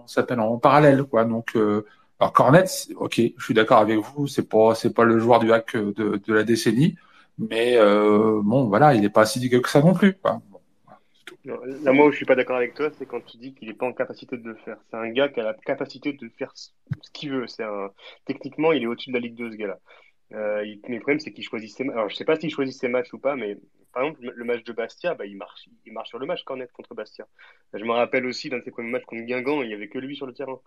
s'appelle en parallèle, quoi. Donc, alors Cornet, ok, je suis d'accord avec vous, c'est pas le joueur du hack de la décennie, mais bon, voilà, il n'est pas si dégueu que ça non plus, quoi. Bon, voilà, c'est tout. Non, là, moi où je suis pas d'accord avec toi, c'est quand tu dis qu'il est pas en capacité de le faire. C'est un gars qui a la capacité de faire ce qu'il veut. Techniquement, il est au-dessus de la Ligue 2, ce gars-là. Mais le problème, c'est qu'il choisit ses matchs. Alors, je sais pas s'il choisit ses matchs ou pas, mais par exemple, le match de Bastia, bah, il marche sur le match, Cornet contre Bastia. Je me rappelle aussi d'un de ses premiers matchs contre Guingamp, il y avait que lui sur le terrain.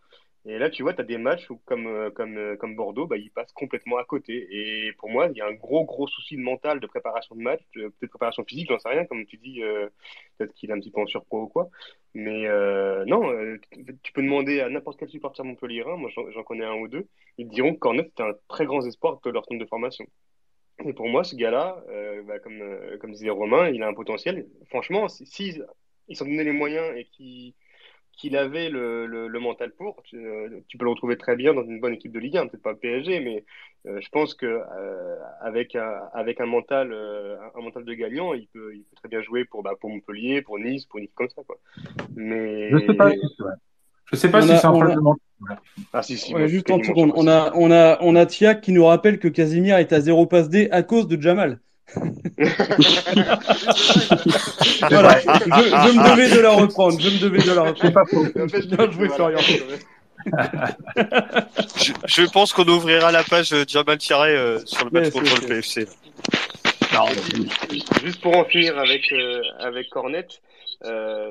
Et là, tu vois, tu as des matchs où, comme Bordeaux, bah, il passe complètement à côté. Et pour moi, il y a un gros souci de mental, de préparation de match, peut-être préparation physique, j'en sais rien, comme tu dis, peut-être qu'il est un petit peu en surpoids ou quoi. Mais non, tu peux demander à n'importe quel supporter montpelliérain, moi j'en connais un ou deux, ils te diront que Cornet était un très grand espoir de leur centre de formation. Et pour moi, ce gars-là, comme disait Romain, il a un potentiel. Franchement, si ils s'en donnaient les moyens et qu'il avait le mental pour, tu peux le retrouver très bien dans une bonne équipe de Ligue 1, peut-être pas le PSG, mais je pense que avec un mental de gagnant, il peut très bien jouer pour Montpellier, pour Nice, pour une équipe comme ça, quoi. Mais Je sais pas, ouais. Je sais pas On si a, c'est un on problème a, de mental. ah si, moi ouais, je suis juste en quasiment seconde, sûr que si. on a Thiac qui nous rappelle que Casimir est à 0 passe D à cause de Jamal. C'est Voilà. vrai. Je me devais de la reprendre. Je me devais de la C'est reprendre. pas faux. En fait, Bien joué, Florian. Je pense qu'on ouvrira la page Jamal Thierry sur le match Yes, contre yes, le yes. PFC. Non, Et puis, juste pour en finir avec Cornet, euh,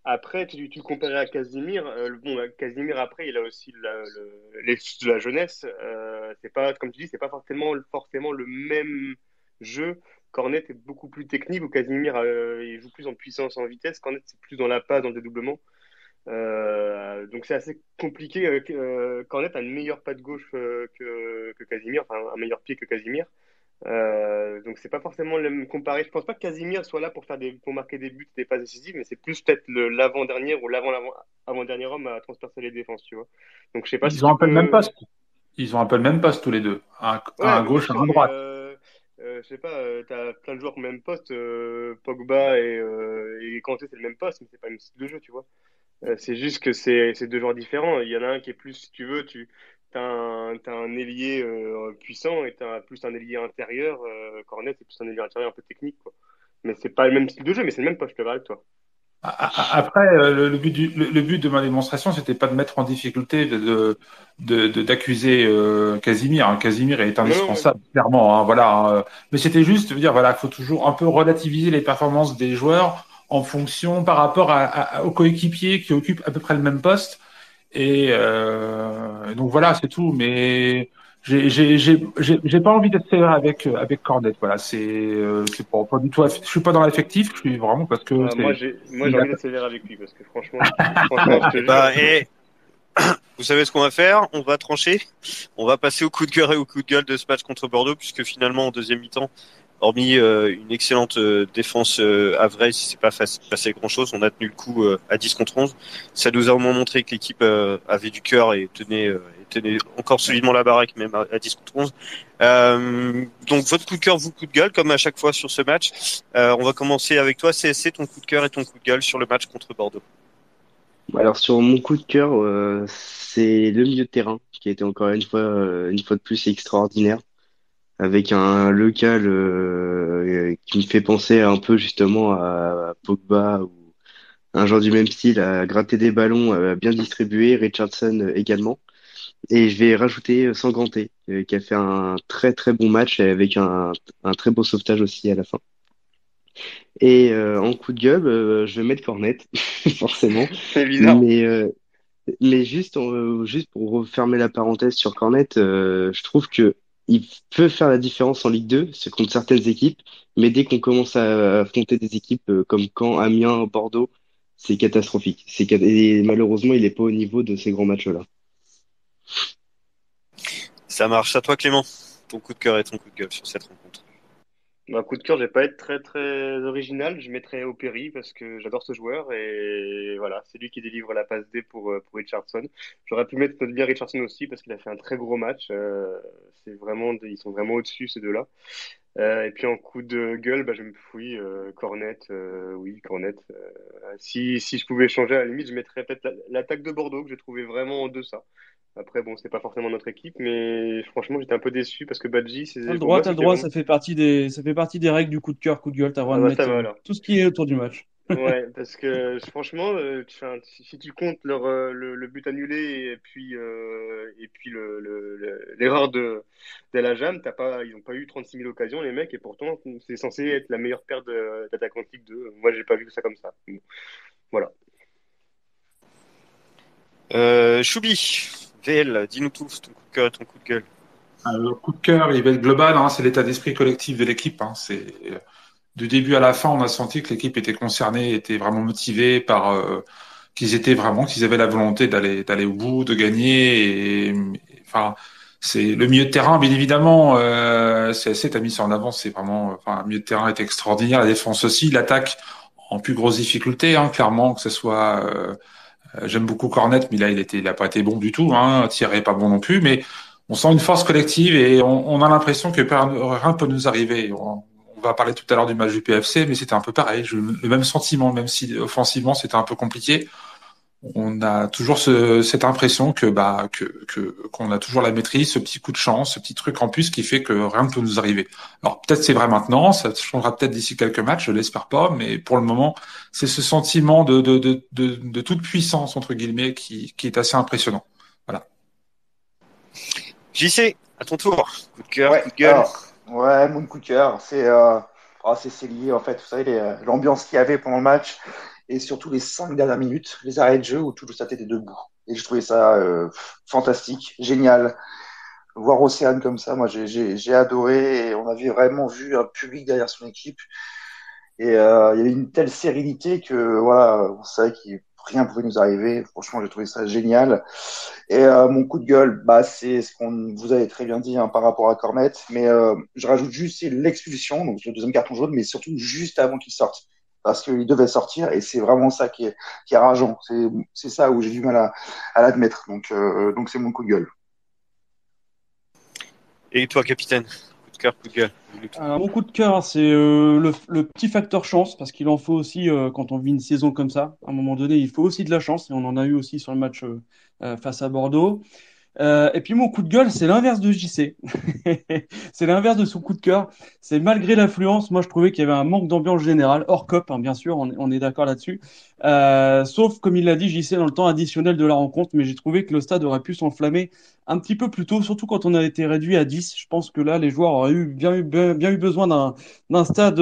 après, tu le comparais à Casimir. Bon, Casimir, après, il a aussi les de la jeunesse. C'est pas, comme tu dis, c'est pas forcément le même jeu. Cornet est beaucoup plus technique, ou Casimir, il joue plus en puissance, en vitesse. Cornet, c'est plus dans la passe, dans le dédoublement. Donc c'est assez compliqué. Cornet a une meilleure patte gauche que Casimir, enfin un meilleur pied que Casimir. Donc c'est pas forcément le même comparé. Je pense pas que Casimir soit là pour marquer des buts, des passes décisives, mais c'est plus peut-être l'avant-dernier ou avant-dernier homme à transpercer les défenses, tu vois. Donc je sais pas si ils ont tu un peu le même peux. poste. Ils ont un peu le même poste tous les deux. Un Ouais, à mais bien gauche, un sûr, à mais droite. je sais pas, t'as plein de joueurs au même poste. Pogba et Kanté, c'est le même poste, mais c'est pas le même style de jeu, tu vois. C'est juste que c'est deux joueurs différents. Il y en a un qui est plus, si tu veux, t'as un ailier puissant et t'as plus un ailier intérieur. Cornet, c'est plus un ailier intérieur un peu technique, quoi. Mais c'est pas le même style de jeu, mais c'est le même poste, je suis d'accord avec toi. Après, le but de ma démonstration, c'était pas de mettre en difficulté d'accuser Casimir. Hein. Casimir est Non, non, ouais. indispensable, clairement. Hein, voilà. Hein. Mais c'était juste de dire, voilà, faut toujours un peu relativiser les performances des joueurs en fonction par rapport aux coéquipiers qui occupent à peu près le même poste. Et donc voilà, c'est tout. Mais j'ai pas envie d'être sévère avec Cornet. Voilà, c'est pas du tout. Je suis pas dans l'affectif. Je suis vraiment parce que Moi, j'ai il a envie d'être sévère avec lui parce que franchement, je te jure. Vous savez ce qu'on va faire? On va trancher. On va passer au coup de cœur et au coup de gueule de ce match contre Bordeaux, puisque finalement, en deuxième mi-temps, hormis une excellente défense average, si c'est pas passé grand chose, on a tenu le coup à 10 contre 11. Ça nous a au moins montré que l'équipe avait du cœur et tenait encore solidement la baraque, même à 10 contre 11. Donc votre coup de cœur, vous coup de gueule, comme à chaque fois sur ce match. On va commencer avec toi, CSC, ton coup de cœur et ton coup de gueule sur le match contre Bordeaux. Alors sur mon coup de cœur, c'est le milieu de terrain qui a été encore une fois de plus extraordinaire, avec un local qui me fait penser un peu justement à Pogba ou un joueur du même style, à gratter des ballons, à bien distribuer, Richardson également. Et je vais rajouter Sanganté, qui a fait un très très bon match avec un très beau sauvetage aussi à la fin. Et en coup de gueule, je vais mettre Cornet, forcément. Évidemment. Mais juste pour refermer la parenthèse sur Cornet, je trouve que il peut faire la différence en Ligue 2, c'est contre certaines équipes, mais dès qu'on commence à affronter des équipes comme Caen, Amiens, Bordeaux, c'est catastrophique. Et malheureusement, il est pas au niveau de ces grands matchs-là. Ça marche. À toi, Clément. Ton coup de cœur et ton coup de gueule sur cette rencontre. Bah, coup de cœur, je vais pas être très très original. Je mettrai Operi parce que j'adore ce joueur et voilà, c'est lui qui délivre la passe D pour Richardson. J'aurais pu mettre notre bien Richardson aussi parce qu'il a fait un très gros match. Ils sont vraiment au-dessus ces deux-là. Et puis en coup de gueule, bah, je me fouille Cornet. Oui, Cornet. Si je pouvais changer, à la limite, je mettrais peut-être l'attaque de Bordeaux que j'ai trouvé vraiment en deçà. Après, bon, c'est pas forcément notre équipe, mais franchement, j'étais un peu déçu parce que Badji, pour moi, T'as le c'était droit, vraiment. ça fait partie des règles du coup de cœur, coup de gueule, t'as le droit Ah de bah ça mettre va alors. tout ce qui est autour du match. Ouais, parce que franchement, si tu comptes le but annulé et puis l'erreur de la Jam, ils ont pas eu 36 000 occasions les mecs et pourtant c'est censé être la meilleure paire d'attaquants de Ligue 2. Moi, j'ai pas vu ça comme ça. Bon, voilà. Choubi, VL, dis-nous tout, ton coup de cœur et ton coup de gueule. Le coup de cœur, il va être global, hein, c'est l'état d'esprit collectif de l'équipe. Hein, c'est du début à la fin, on a senti que l'équipe était concernée, était vraiment motivée par qu'ils avaient la volonté d'aller au bout, de gagner. Enfin, c'est le milieu de terrain, bien évidemment. CSC t'as mis ça en avant, c'est vraiment, enfin, le milieu de terrain est extraordinaire, la défense aussi, l'attaque en plus grosse difficulté, hein, clairement, que ce soit. J'aime beaucoup Cornet, mais là, il a pas été bon du tout. Hein, Thierry est pas bon non plus, mais on sent une force collective et on a l'impression que rien peut nous arriver. On va parler tout à l'heure du match du PFC, mais c'était un peu pareil. Le même sentiment, même si offensivement c'était un peu compliqué. On a toujours cette impression qu'on a toujours la maîtrise, ce petit coup de chance, ce petit truc en plus qui fait que rien ne peut nous arriver. Alors peut-être c'est vrai maintenant, ça changera peut-être d'ici quelques matchs, je l'espère pas, mais pour le moment, c'est ce sentiment de toute puissance entre guillemets qui est assez impressionnant. Voilà. JC, à ton tour. Coup de cœur, Ouais, coup de gueule. ouais, mon coup de cœur, c'est lié en fait, vous savez, l'ambiance qu'il y avait pendant le match et surtout les 5 dernières minutes, les arrêts de jeu où tout le stade était debout. Et je trouvais ça fantastique, génial. Voir Océane comme ça, moi j'ai adoré et on avait vraiment vu un public derrière son équipe et il y avait une telle sérénité que voilà, on savait que rien pouvait nous arriver. Franchement, j'ai trouvé ça génial. Et mon coup de gueule, bah c'est ce qu'on vous avez très bien dit hein, par rapport à Cornet, mais je rajoute juste c'est l'expulsion, donc le deuxième carton jaune, mais surtout juste avant qu'il sorte. Parce qu'il devait sortir et c'est vraiment ça qui est rageant. C'est ça où j'ai du mal à l'admettre. Donc c'est mon coup de gueule. Et toi, capitaine? Coup de cœur, coup de gueule. Alors, mon coup de cœur, c'est le petit facteur chance, parce qu'il en faut aussi quand on vit une saison comme ça. À un moment donné, il faut aussi de la chance, et on en a eu aussi sur le match face à Bordeaux. Et puis mon coup de gueule, c'est l'inverse de JC. C'est l'inverse de son coup de cœur. C'est malgré l'affluence, moi je trouvais qu'il y avait un manque d'ambiance générale, hors COP, hein, bien sûr, on est d'accord là-dessus. Sauf, comme il l'a dit, JC, dans le temps additionnel de la rencontre, mais j'ai trouvé que le stade aurait pu s'enflammer un petit peu plus tôt, surtout quand on a été réduit à 10. Je pense que là, les joueurs auraient bien eu besoin d'un stade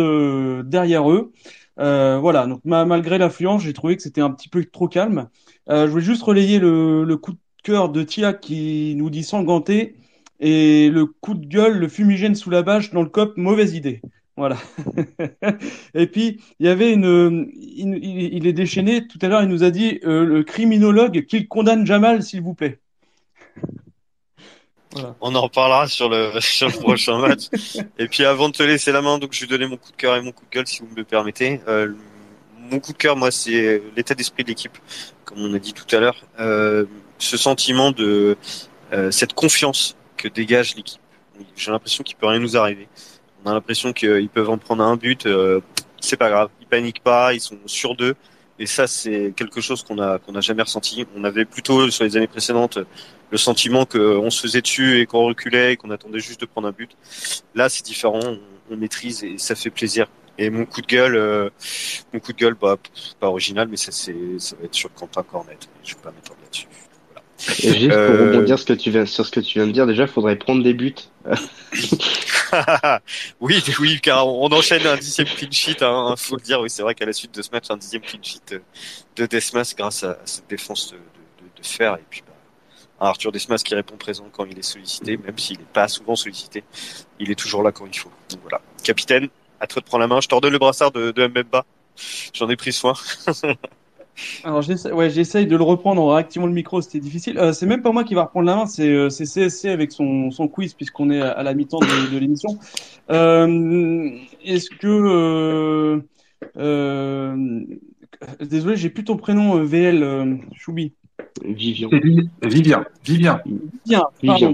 derrière eux. Voilà, donc malgré l'affluence, j'ai trouvé que c'était un petit peu trop calme. Je voulais juste relayer le coup de cœur de Tia qui nous dit Sanganté et le coup de gueule, le fumigène sous la bâche dans le COP, mauvaise idée. Voilà. Et puis, il y avait il est déchaîné. Tout à l'heure, il nous a dit le criminologue qu'il condamne Jamal, s'il vous plaît. Voilà. On en reparlera sur le sur le prochain match. Et puis avant de te laisser la main, donc je vais donner mon coup de cœur et mon coup de gueule si vous me le permettez. Mon coup de cœur, moi, c'est l'état d'esprit de l'équipe, comme on a dit tout à l'heure. Ce sentiment de cette confiance que dégage l'équipe. J'ai l'impression qu'il peut rien nous arriver. On a l'impression qu'ils peuvent en prendre un but, c'est pas grave. Ils paniquent pas, ils sont sûrs d'eux. Et ça, c'est quelque chose qu'on a jamais ressenti. On avait plutôt, sur les années précédentes, le sentiment qu'on se faisait dessus et qu'on reculait et qu'on attendait juste de prendre un but. Là, c'est différent. On maîtrise et ça fait plaisir. Et mon coup de gueule, bah, pas original, mais ça va être sur Quentin Cornet. Je vais pas m'étendre là-dessus. Et juste pour Euh, rebondir sur ce que tu viens de dire, déjà, il faudrait prendre des buts. oui, car on enchaîne un 10e clean sheet, hein, faut le dire. Oui, c'est vrai qu'à la suite de ce match, un 10e clean sheet de Desmas grâce à cette défense de fer. Et puis, un Arthur Desmas qui répond présent quand il est sollicité, même s'il n'est pas souvent sollicité, il est toujours là quand il faut. Donc voilà. Capitaine, à toi de prendre la main. Je te redonne le brassard de Mbemba. J'en ai pris soin. Alors j'essaye de le reprendre en réactivant le micro, c'était difficile. C'est même pas moi qui va reprendre la main, c'est CSC avec son quiz puisqu'on est à la mi-temps de l'émission. Est-ce que désolé, j'ai plus ton prénom VL Choubi. Vivian. Vivien. Vivien,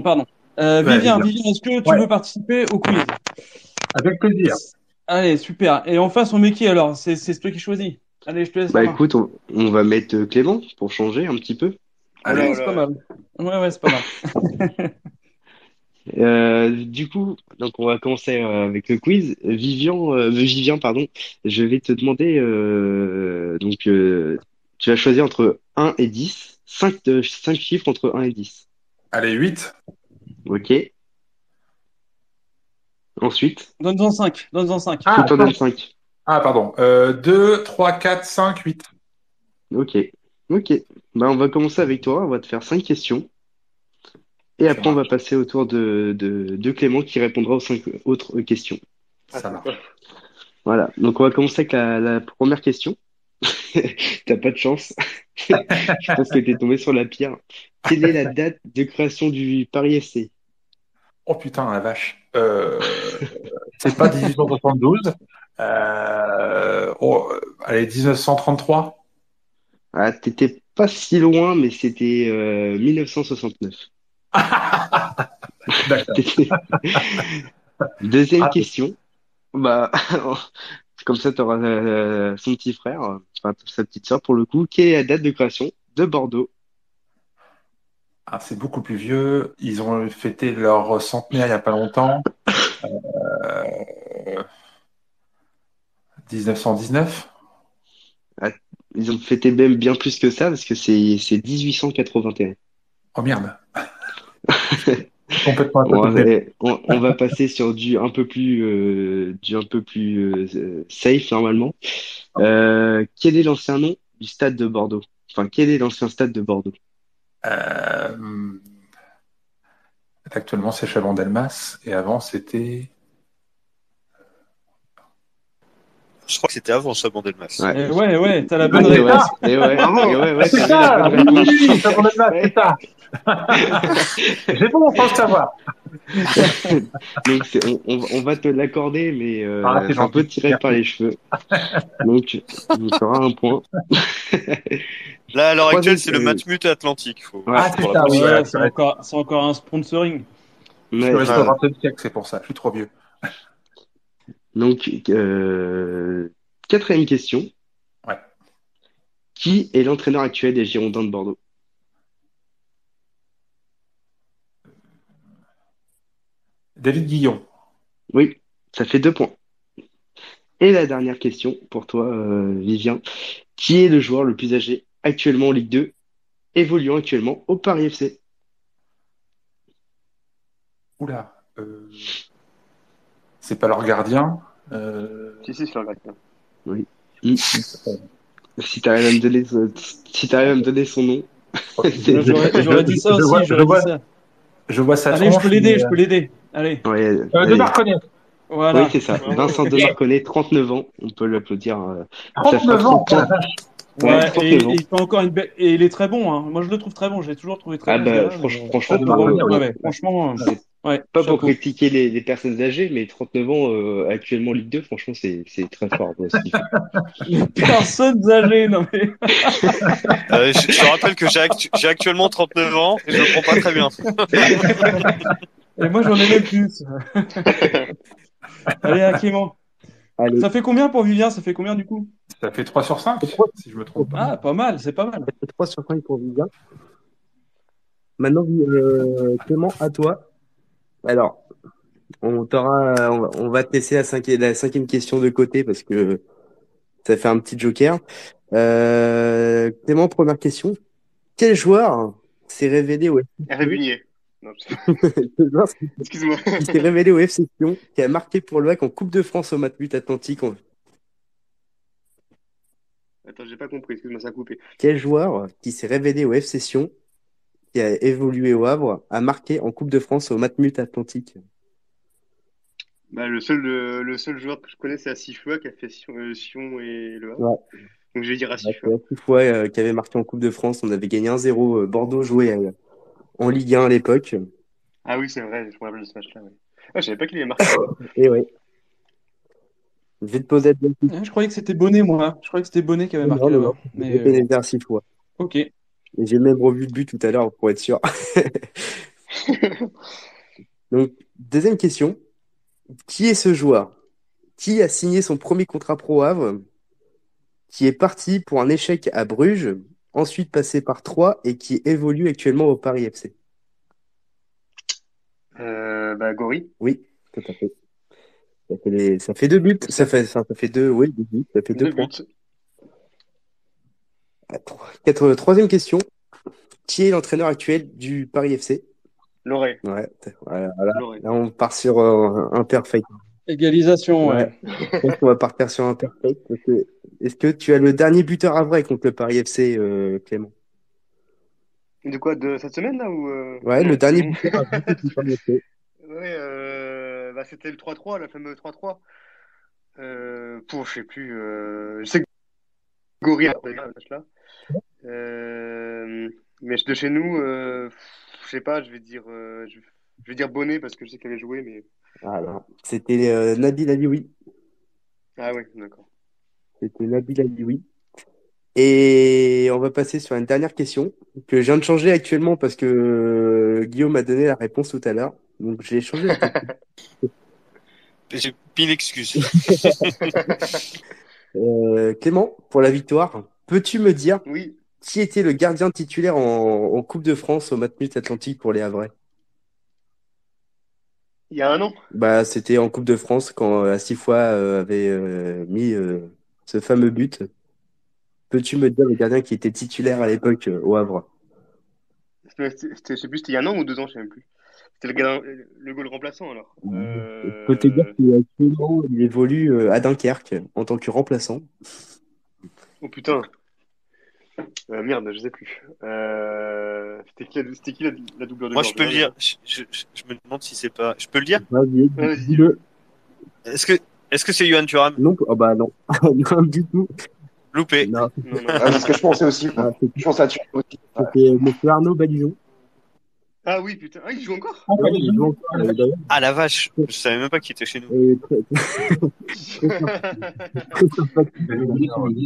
pardon. Vivien, est-ce que tu veux participer au quiz? Avec plaisir. Allez, super. Et en face, on met qui alors? C'est toi qui choisis. Allez, je te laisse Bah la main. écoute, on va mettre Clément pour changer un petit peu. Allez, c'est pas mal. Ouais, c'est pas mal. Du coup, donc on va commencer avec le quiz. Vivien, pardon, je vais te demander, tu vas choisir entre 1 et 10, 5 chiffres entre 1 et 10. Allez, 8. Ok. Ensuite, Donne-en 5. Donne-en 5. je t'en donne 5. Ah, pardon. 2, 3, 4, 5, 8. Ok. Bah, on va commencer avec toi. On va te faire 5 questions. Et après, on va passer au tour de Clément qui répondra aux 5 autres questions. Ça marche. Voilà. Donc, on va commencer avec la première question. T'as pas de chance. Je pense que t'es tombé sur la pire. Quelle est la date de création du Paris FC? Oh putain, la vache. C'est pas 1872. Allez, 1933. Ah, t'étais pas si loin, mais c'était 1969. D'accord. Deuxième question. Bah, comme ça, tu auras son petit frère, enfin sa petite sœur pour le coup. Quelle est la date de création de Bordeaux? Ah, c'est beaucoup plus vieux. Ils ont fêté leur centenaire il n'y a pas longtemps. 1919. Ah, ils ont fêté même bien plus que ça parce que c'est 1881. Oh merde. Complètement à Bon, côté. allez, on va passer sur du un peu plus safe normalement. Quel est l'ancien nom du stade de Bordeaux? Enfin, quel est l'ancien stade de Bordeaux? Actuellement, c'est Chaban-Delmas. Et avant, c'était. Je crois que c'était avant Chaban-Delmas. Ouais, t'as la bonne réponse. C'est ça. Oui, Chaban-Delmas, c'est ça. J'ai bon, faut le savoir. Donc on va te l'accorder, mais c'est c'est un peu tiré par les cheveux. Donc tu auras un point. Là, à l'heure Troisième, actuelle, c'est le match mut atlantique. C'est ça, oui. Ouais, c'est encore un sponsoring. Je suis resté au 20e siècle, c'est pour ça. Je suis trop vieux. Donc, quatrième question. Ouais. Qui est l'entraîneur actuel des Girondins de Bordeaux? David Guillon. Oui, ça fait 2 points. Et la dernière question pour toi, Vivien. Qui est le joueur le plus âgé actuellement en Ligue 2, évoluant actuellement au Paris FC? Oula. C'est pas leur gardien. Si, c'est leur gardien. Oui. Si t'arrives à me donner son nom. J'aurais dit ça aussi. Je vois ça. Allez, je peux l'aider. Allez. Ouais, de Marconnet. Voilà. Oui, c'est ça. Vincent de Marconnet, 39 ans. On peut l'applaudir. Ça fera 39 ans. 30 points. Ouais, 39 ans. il fait encore et il est très bon, hein. Moi, je le trouve très bon. J'ai toujours trouvé très Ah bon, ce bah, gars-là. franchement, 39 ans. pour, Ouais, franchement, ouais, pas pour chapeau. critiquer les personnes âgées, mais 39 ans actuellement en Ligue 2, franchement, c'est très fort ce qu'il fait. Les personnes âgées, non mais. Je te rappelle que j'ai actuellement 39 ans et je le prends pas très bien. Et moi, j'en ai même plus. Allez, à Clément. Allez, Ça fait combien pour Vivien? Ça fait combien du coup? Ça fait 3 sur 5, 3 si je me trompe pas. Ah, pas mal, c'est pas mal. sur 5 pour Vivien. Maintenant, Clément, à toi. Alors, on va te laisser la cinquième question de côté parce que ça fait un petit joker. Clément, première question. Quel joueur s'est révélé au Hervé Bunier. Non, quel joueur excuse-moi. qui s'est révélé au FC Sion, qui a marqué pour l'OAC en Coupe de France au Matmut Atlantique? Attends, j'ai pas compris, excuse-moi, ça a coupé. Quel joueur qui s'est révélé au FC Sion, qui a évolué au Havre, a marqué en Coupe de France au Matmut Atlantique? Bah, le seul joueur que je connais, c'est Assifua qui a fait Sion et Le Havre. Ouais. Donc je vais dire C'est Assifua. la première fois qui avait marqué en Coupe de France. On avait gagné 1-0. Bordeaux jouait en Ligue 1 à l'époque. Ah oui, c'est vrai, je me rappelle de ce match-là. Ouais. Ah, je savais pas qu'il avait marqué. Et ouais. Je vais te poser la question. Je croyais que c'était Bonnet, moi. Je croyais que c'était Bonnet qui avait marqué Non, là-bas. J'ai Mais fait l'exercice fois. ok. Et j'ai même revu le but tout à l'heure pour être sûr. Donc, deuxième question. Qui est ce joueur? Qui a signé son premier contrat pro au Havre? Qui est parti pour un échec à Bruges, ensuite passé par Troyes et qui évolue actuellement au Paris FC? Bah, Gori. Oui, tout à fait. Ça fait 2 buts. Ça fait deux, oui, 2 buts. Ça fait 2 Deux points. buts. Troisième question. Qui est l'entraîneur actuel du Paris FC? Loré. Ouais, voilà, Loré. là, on part sur un perfect. Égalisation, ouais. Je pense qu'on va partir sur un perfect. Est-ce que tu as le dernier buteur à vrai contre le Paris FC, Clément? De quoi, de cette semaine là ou Ouais, non, le dernier c'est bon. buteur à vrai contre le Paris FC. Ouais, bah c'était le 3-3, la fameuse 3-3. Je sais plus. Je sais que Gori a pris ce match-là. Mais de chez nous, je sais pas, je vais dire Bonnet parce que je sais qu'elle avait joué, mais. Ah non, c'était Nabil Alioui. Ah ouais, d'accord. C'était Nabil Alioui. Et on va passer sur une dernière question que je viens de changer actuellement parce que Guillaume m'a donné la réponse tout à l'heure. Donc j'ai changé la question. J'ai pile excuse. Clément, pour la victoire, peux-tu me dire Oui, qui était le gardien titulaire en Coupe de France au Matmut Atlantique pour les Havrais? il y a un an. Bah, c'était en Coupe de France quand Assifou avait mis ce fameux but. Peux-tu me dire le gardien qui était titulaire à l'époque au Havre? Je sais plus, c'était il y a un an ou 2 ans, je sais même plus. C'était le goal remplaçant alors. Je peux te dire qu'actuellement, il évolue à Dunkerque en tant que remplaçant. Oh putain. Merde, je sais plus. C'était qui la doubleur de Moi, je gorge, peux le là, dire. Je me demande si c'est pas. Je peux le dire. Vas-y, Vas-y, dis-le. Est-ce que c'est Yohan Thuram? Non, oh bah non, non du tout. Loupé. Non, Non, non. Ah, c'est ce que je pensais aussi. Ah, Je pense à tuer aussi. c'était Monsieur Arnaud Balison. Ah oui, putain. Ah, il joue encore? Ouais, il joue encore, d'ailleurs. Ah la vache. Je savais même pas qu'il était chez nous. Et très sympathique.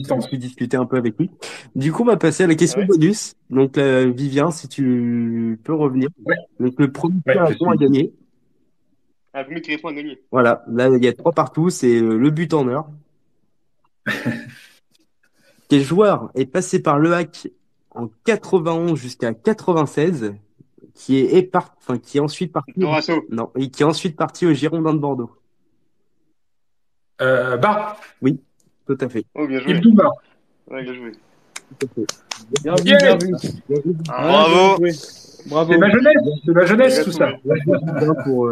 On pu discuter un peu avec lui. Du coup, on va passer à la question Ah ouais? bonus. Donc, Vivien, si tu peux revenir. Ouais. Donc, le premier Ouais, tir à je fond à suis. gagner. Ah, le premier qui répond à gagner. Voilà. Là, il y a 3 partout. C'est le but en heure. Quel joueur est passé par Le Hack en 91 jusqu'à 96, qui est ensuite parti, Dorasso. non, et qui est ensuite parti au Girondins de Bordeaux? Bar. Oui, tout à fait. Oh, bien joué. Ibnou Bar. Ouais, bien joué. Tout à fait. Bien vu, Yes. bien vu. Bien joué. Ah, Bravo. Bien joué. Bravo. C'est ma jeunesse, Bien tout ça. Bien pour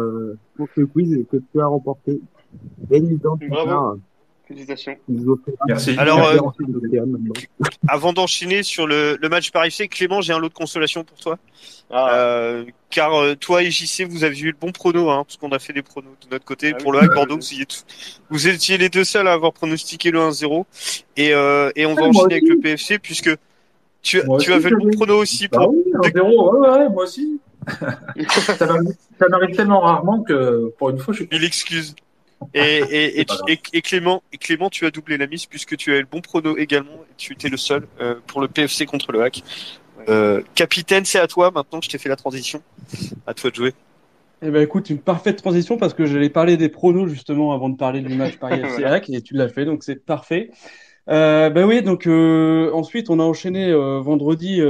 ce quiz que tu as remporté. Évident, Bravo. Félicitations. Merci. Alors, Maintenant. avant d'enchaîner sur le match Paris FC, Clément, j'ai un lot de consolation pour toi. Car toi et JC, vous avez eu le bon prono, hein, parce qu'on a fait des pronos de notre côté. Pour le HAC Bordeaux, vous étiez les deux seuls à avoir pronostiqué le 1-0. Et on va enchaîner avec le PFC, puisque tu avais le bon prono aussi Bah pour... oui, 1-0, ouais, moi aussi. Ça m'arrive tellement rarement que pour une fois, je suis. Il excuse. Et Clément, tu as doublé la mise puisque tu as eu le bon prono également et tu étais le seul pour le PFC contre le HAC. Capitaine, c'est à toi. Maintenant que je t'ai fait la transition, à toi de jouer. Eh ben écoute, une parfaite transition parce que j'allais parler des pronos justement avant de parler du match Paris FC HAC et tu l'as fait, donc c'est parfait. Ben oui, donc ensuite on a enchaîné vendredi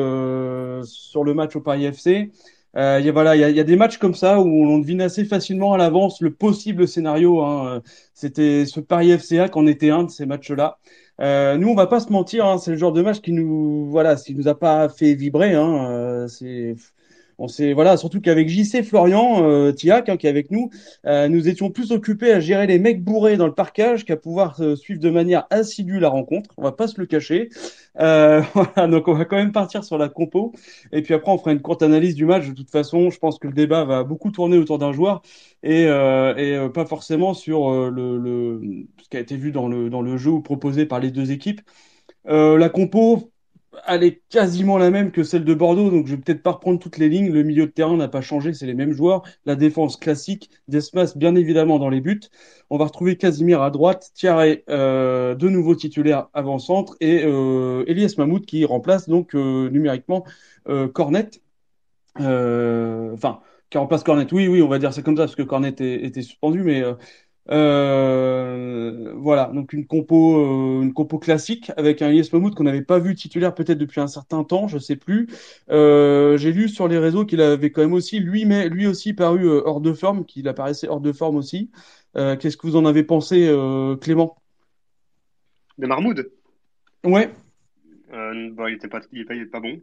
sur le match au Paris FC. Il y a des matchs comme ça où on devine assez facilement à l'avance le possible scénario. Hein. C'était ce Paris FC HAC en était un de ces matchs-là. Nous, on va pas se mentir, hein, c'est le genre de match qui nous a pas fait vibrer. Hein, on sait, voilà, surtout qu'avec JC Florian Tiac, hein, qui est avec nous, nous étions plus occupés à gérer les mecs bourrés dans le parcage qu'à pouvoir suivre de manière assidue la rencontre. On va pas se le cacher. Voilà, donc on va quand même partir sur la compo. Et puis après, on fera une courte analyse du match. De toute façon, je pense que le débat va beaucoup tourner autour d'un joueur et pas forcément sur ce qui a été vu dans le jeu ou proposé par les deux équipes. La compo, elle est quasiment la même que celle de Bordeaux, donc je vais peut-être pas reprendre toutes les lignes. Le milieu de terrain n'a pas changé, c'est les mêmes joueurs. La défense classique, Desmas bien évidemment dans les buts. On va retrouver Casimir à droite, Thierry de nouveau titulaire avant-centre et Elias Mahmoud qui remplace donc numériquement Cornet. Enfin, qui remplace Cornet. Oui, on va dire c'est comme ça parce que Cornet était suspendu, mais voilà, donc une compo classique avec un Yes Mahmoud qu'on n'avait pas vu titulaire peut-être depuis un certain temps, je sais plus. J'ai lu sur les réseaux qu'il avait quand même aussi lui aussi paru hors de forme, qu'il apparaissait hors de forme aussi. Qu'est-ce que vous en avez pensé, Clément? De Marmoud? Ouais, Bon, il est pas bon.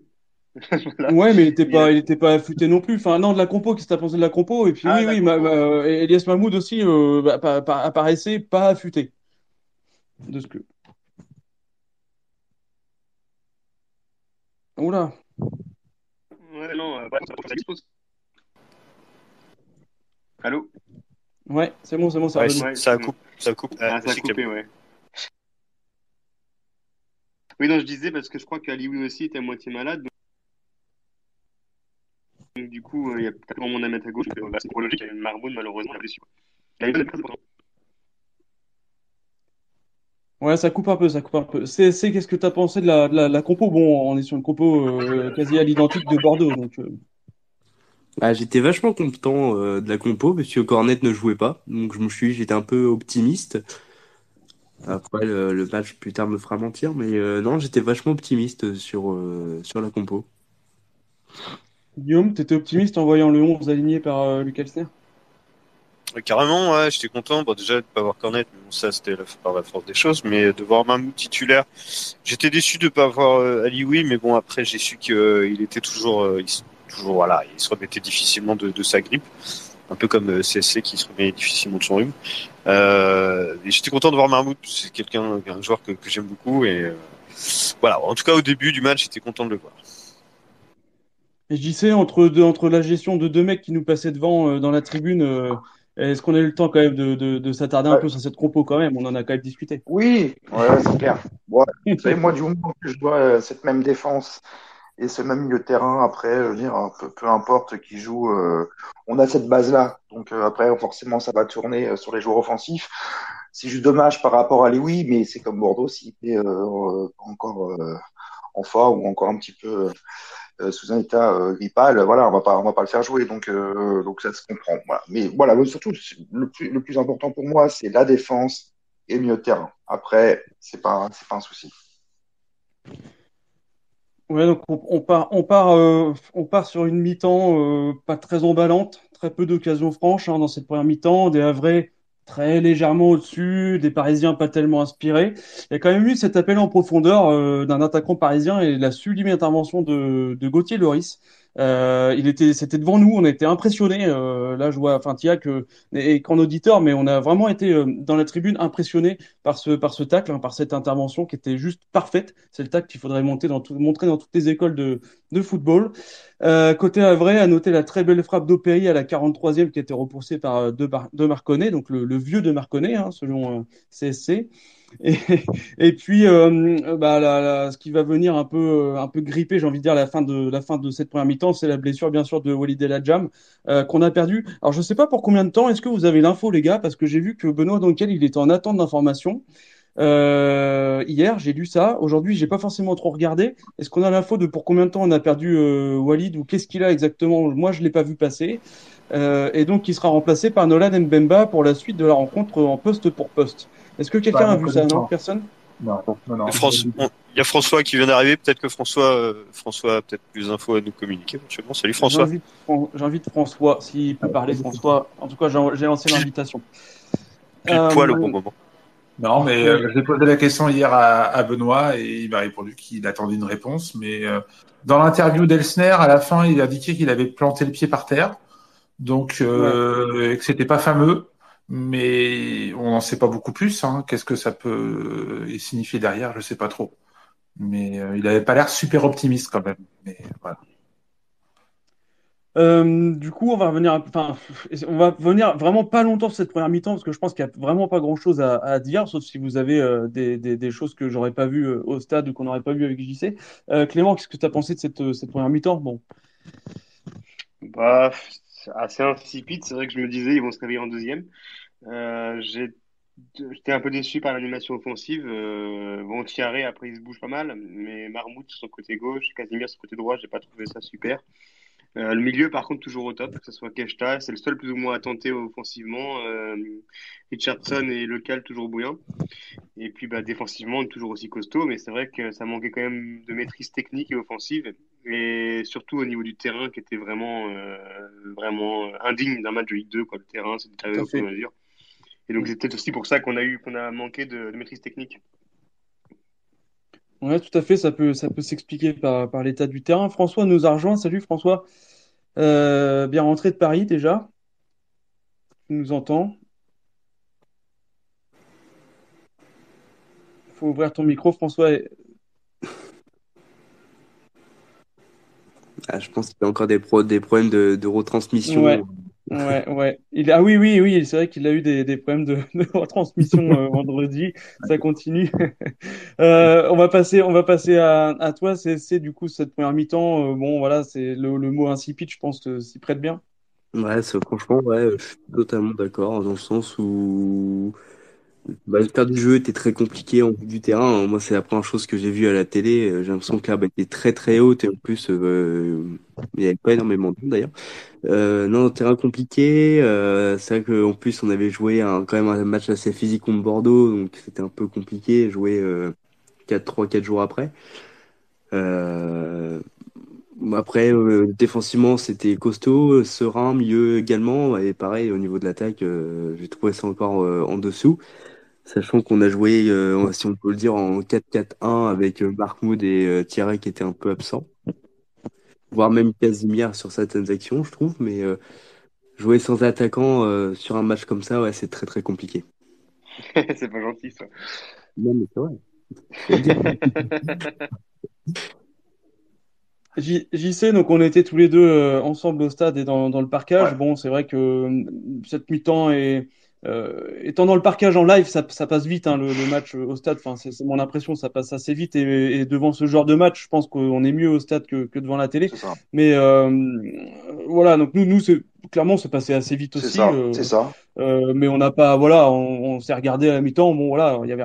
ouais, mais Voilà. il était pas affûté non plus. Enfin, non, de la compo, qu'est-ce que t'as pensé de la compo? Et puis Ah, oui, la oui, compo. Elias Mahmoud aussi apparaissait pas affûté de ce que. Oula. Ouais, non, ça dispose. Allô? Ouais, c'est bon, c'est Ouais, revenu. Ouais, ça c'est bon. coupe. Ça coupe. Ah, ça a Merci, coupé, Clément. ouais. Oui, non, je disais parce que je crois qu'Alioui aussi était à moitié malade. Donc, du coup, il y a peut-être grand monde à mettre à gauche. C'est trop logique. Il y a eu Marmoud, malheureusement, la blessure. Il a eu une bonne place, Ouais, ça coupe un peu, ça coupe un peu. Qu'est-ce que t'as pensé de la compo? Bon, on est sur une compo quasi à l'identique de Bordeaux, donc. Ah, j'étais vachement content de la compo parce que Cornet ne jouait pas, donc j'étais un peu optimiste. Après le match plus tard me fera mentir, mais non, j'étais vachement optimiste sur la compo. Guillaume, t'étais optimiste en voyant le 11 aligné par Luc Elsner? Carrément, ouais, j'étais content. Bon, déjà de pas avoir Cornet, mais bon, ça c'était par la force des choses. Mais de voir Mahmoud titulaire, j'étais déçu de pas avoir Alioui, mais bon après j'ai su qu'il était toujours voilà, il se remettait difficilement de sa grippe, un peu comme CSC qui se remet difficilement de son rhume. Et j'étais content de voir Mahmoud, c'est un joueur que j'aime beaucoup et voilà. En tout cas au début du match, j'étais content de le voir. Et je disais, entre la gestion de deux mecs qui nous passaient devant dans la tribune, est-ce qu'on a eu le temps quand même de s'attarder un Ouais. peu sur cette compo quand même? On en a quand même discuté. Oui, ouais, c'est clair. Bon, vous savez, moi, du moment que je vois cette même défense et ce même milieu de terrain, après, je veux dire, peu importe qui joue, on a cette base-là. Donc après, forcément, ça va tourner sur les joueurs offensifs. C'est juste dommage par rapport à Louis, mais c'est comme Bordeaux, s'il est encore en forme ou encore un petit peu sous un état grippal, voilà, on va pas le faire jouer. Donc ça se comprend. Voilà. Mais voilà, surtout, le plus important pour moi, c'est la défense et le milieu de terrain. Après, c'est pas un souci. Ouais, donc on part sur une mi-temps pas très emballante, très peu d'occasions franches hein, dans cette première mi-temps, des Havrais très légèrement au-dessus, des Parisiens pas tellement inspirés. Il y a quand même eu cet appel en profondeur d'un attaquant parisien et la sublime intervention de Gauthier Loris C'était devant nous, on a été impressionnés. Là, je vois, enfin, Tiac et qu'en auditeur, mais on a vraiment été dans la tribune impressionnés par ce tacle, hein, par cette intervention qui était juste parfaite. C'est le tacle qu'il faudrait montrer dans toutes les écoles de football. Côté Havrais, à noter la très belle frappe d'Opéry à la 43e qui a été repoussée par de Marconnet, donc le vieux de Marconnet, hein, selon CSC. Et, et puis, ce qui va venir un peu gripper, j'ai envie de dire, la fin de cette première mi-temps, c'est la blessure, bien sûr, de Walid El Hadjam, qu'on a perdu. Alors, je sais pas pour combien de temps. Est-ce que vous avez l'info, les gars? Parce que j'ai vu que Benoît Donquel, il était en attente d'informations. Hier, j'ai lu ça. Aujourd'hui, j'ai pas forcément trop regardé. Est-ce qu'on a l'info de pour combien de temps on a perdu Walid ou qu'est-ce qu'il a exactement? Moi, je l'ai pas vu passer. Et donc, il sera remplacé par Nolan Mbemba pour la suite de la rencontre en poste pour poste. Est-ce que quelqu'un a vu ça? Non, personne? Non, non, non. Il y a François qui vient d'arriver. Peut-être que François a peut-être plus d'infos à nous communiquer éventuellement. Salut François. J'invite François, s'il peut parler, François. En tout cas, j'ai lancé l'invitation. Pile poil au bon moment. Non, mais j'ai posé la question hier à Benoît et il m'a répondu qu'il attendait une réponse. Mais dans l'interview d'Elsner, à la fin, il a indiqué qu'il avait planté le pied par terre, donc et que c'était pas fameux. Mais on n'en sait pas beaucoup plus. Hein. Qu'est-ce que ça peut signifier derrière? Je sais pas trop. Mais il avait pas l'air super optimiste quand même. Mais voilà. Du coup, on va revenir vraiment pas longtemps sur cette première mi-temps parce que je pense qu'il y a vraiment pas grand-chose à dire, sauf si vous avez des choses que j'aurais pas vues au stade ou qu'on n'aurait pas vues avec JC. Clément, qu'est-ce que tu as pensé de cette première mi-temps? Bon. Bah, c'est assez insipide. C'est vrai que je me disais, ils vont se réveiller en deuxième. J'étais un peu déçu par l'animation offensive. Bon, Thierry, après, il se bouge pas mal, mais Marmout sur son côté gauche, Casimir sur son côté droit, j'ai pas trouvé ça super. Le milieu, par contre, toujours au top, que ce soit Keshta, c'est le seul plus ou moins à tenter offensivement. Richardson et Lecal, toujours bouillant. Et puis, bah, défensivement, toujours aussi costaud, mais c'est vrai que ça manquait quand même de maîtrise technique et offensive. Et surtout au niveau du terrain, qui était vraiment indigne d'un match de Ligue 2, quoi. Le terrain, c'était Tout au à fur et fait. à mesure. Et donc, c'est peut-être aussi pour ça qu'on a manqué de maîtrise technique. Ouais, tout à fait, ça peut s'expliquer par l'état du terrain. François nous a rejoint. Salut François. Bien rentré de Paris déjà. Tu nous entends? Faut ouvrir ton micro, François. Ah, je pense qu'il y a encore des problèmes de Ouais, retransmission. ouais. Ah oui, c'est vrai qu'il a eu des problèmes de retransmission vendredi. Ça continue. On va passer à toi. C'est du coup cette première mi-temps. Bon, voilà, c'est le mot insipide, je pense, s'y prête bien. Ouais, franchement, ouais, je suis totalement d'accord dans le sens où bah, le terrain du jeu était très compliqué en vue du terrain. Moi, c'est la première chose que j'ai vue à la télé. J'ai l'impression que l'herbe était très très haute et en plus, il n'y avait pas énormément de monde d'ailleurs. Non, terrain compliqué. C'est vrai qu'en plus, on avait joué quand même un match assez physique contre Bordeaux, donc c'était un peu compliqué. Jouer 4 jours après. Euh, Après, défensivement, c'était costaud, serein, milieu également. Et pareil, au niveau de l'attaque, j'ai trouvé ça encore en dessous. Sachant qu'on a joué, si on peut le dire, en 4-4-1 avec Mahmoud et Thierry qui étaient un peu absents. Voire même Casimir sur certaines actions, je trouve. Mais jouer sans attaquant sur un match comme ça, ouais, c'est très très compliqué. C'est pas gentil, ça. Non, mais c'est vrai. Faut le dire. JC, donc on était tous les deux ensemble au stade et dans le parkage. Ouais. Bon, c'est vrai que cette mi-temps étant dans le parkage en live, ça passe vite hein, le match au stade. Enfin, c'est mon impression, ça passe assez vite. Et devant ce genre de match, je pense qu'on est mieux au stade que devant la télé. C'est ça. Mais voilà, donc nous, clairement, c'est passé assez vite C'est aussi. ça. C'est ça. Mais on n'a pas, voilà, on s'est regardé à la mi-temps. Bon, voilà, il y avait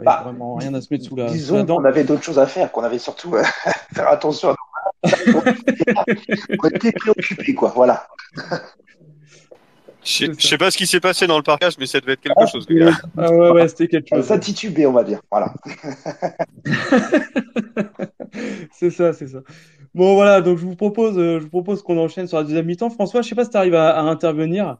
Bah, vraiment rien à se mettre sous la disons qu'on dent. avait d'autres choses à faire, qu'on avait surtout faire attention à on était préoccupés, quoi. Voilà. Je sais pas ce qui s'est passé dans le parcage, mais ça devait être quelque chose, les gars. Ah ouais, c'était quelque chose. Ça titubait, on va dire. Voilà. C'est ça. Bon, voilà, donc je vous propose qu'on enchaîne sur la deuxième mi-temps. François, je sais pas si tu arrives à intervenir.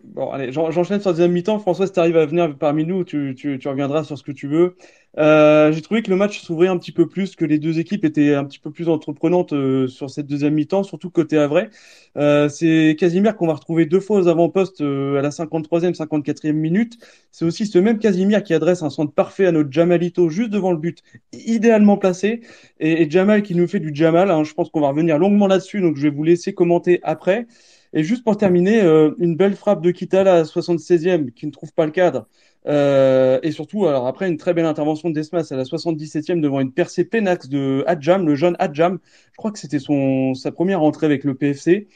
Bon, allez, j'enchaîne sur la deuxième mi-temps. François, si tu arrives à venir parmi nous, tu reviendras sur ce que tu veux. J'ai trouvé que le match s'ouvrait un petit peu plus, que les deux équipes étaient un petit peu plus entreprenantes sur cette deuxième mi-temps, surtout côté Havrais. C'est Casimir qu'on va retrouver deux fois aux avant-postes à la 53e, 54e minute. C'est aussi ce même Casimir qui adresse un centre parfait à notre Jamalito juste devant le but, idéalement placé. Et Jamal qui nous fait du Jamal, hein. Je pense qu'on va revenir longuement là-dessus, donc je vais vous laisser commenter après. Et juste pour terminer, une belle frappe de Kitala à la 76e qui ne trouve pas le cadre. Et surtout, alors après, une très belle intervention de Desmas à la 77e devant une percée pénax de Adjam, le jeune Adjam. Je crois que c'était sa première entrée avec le PFC.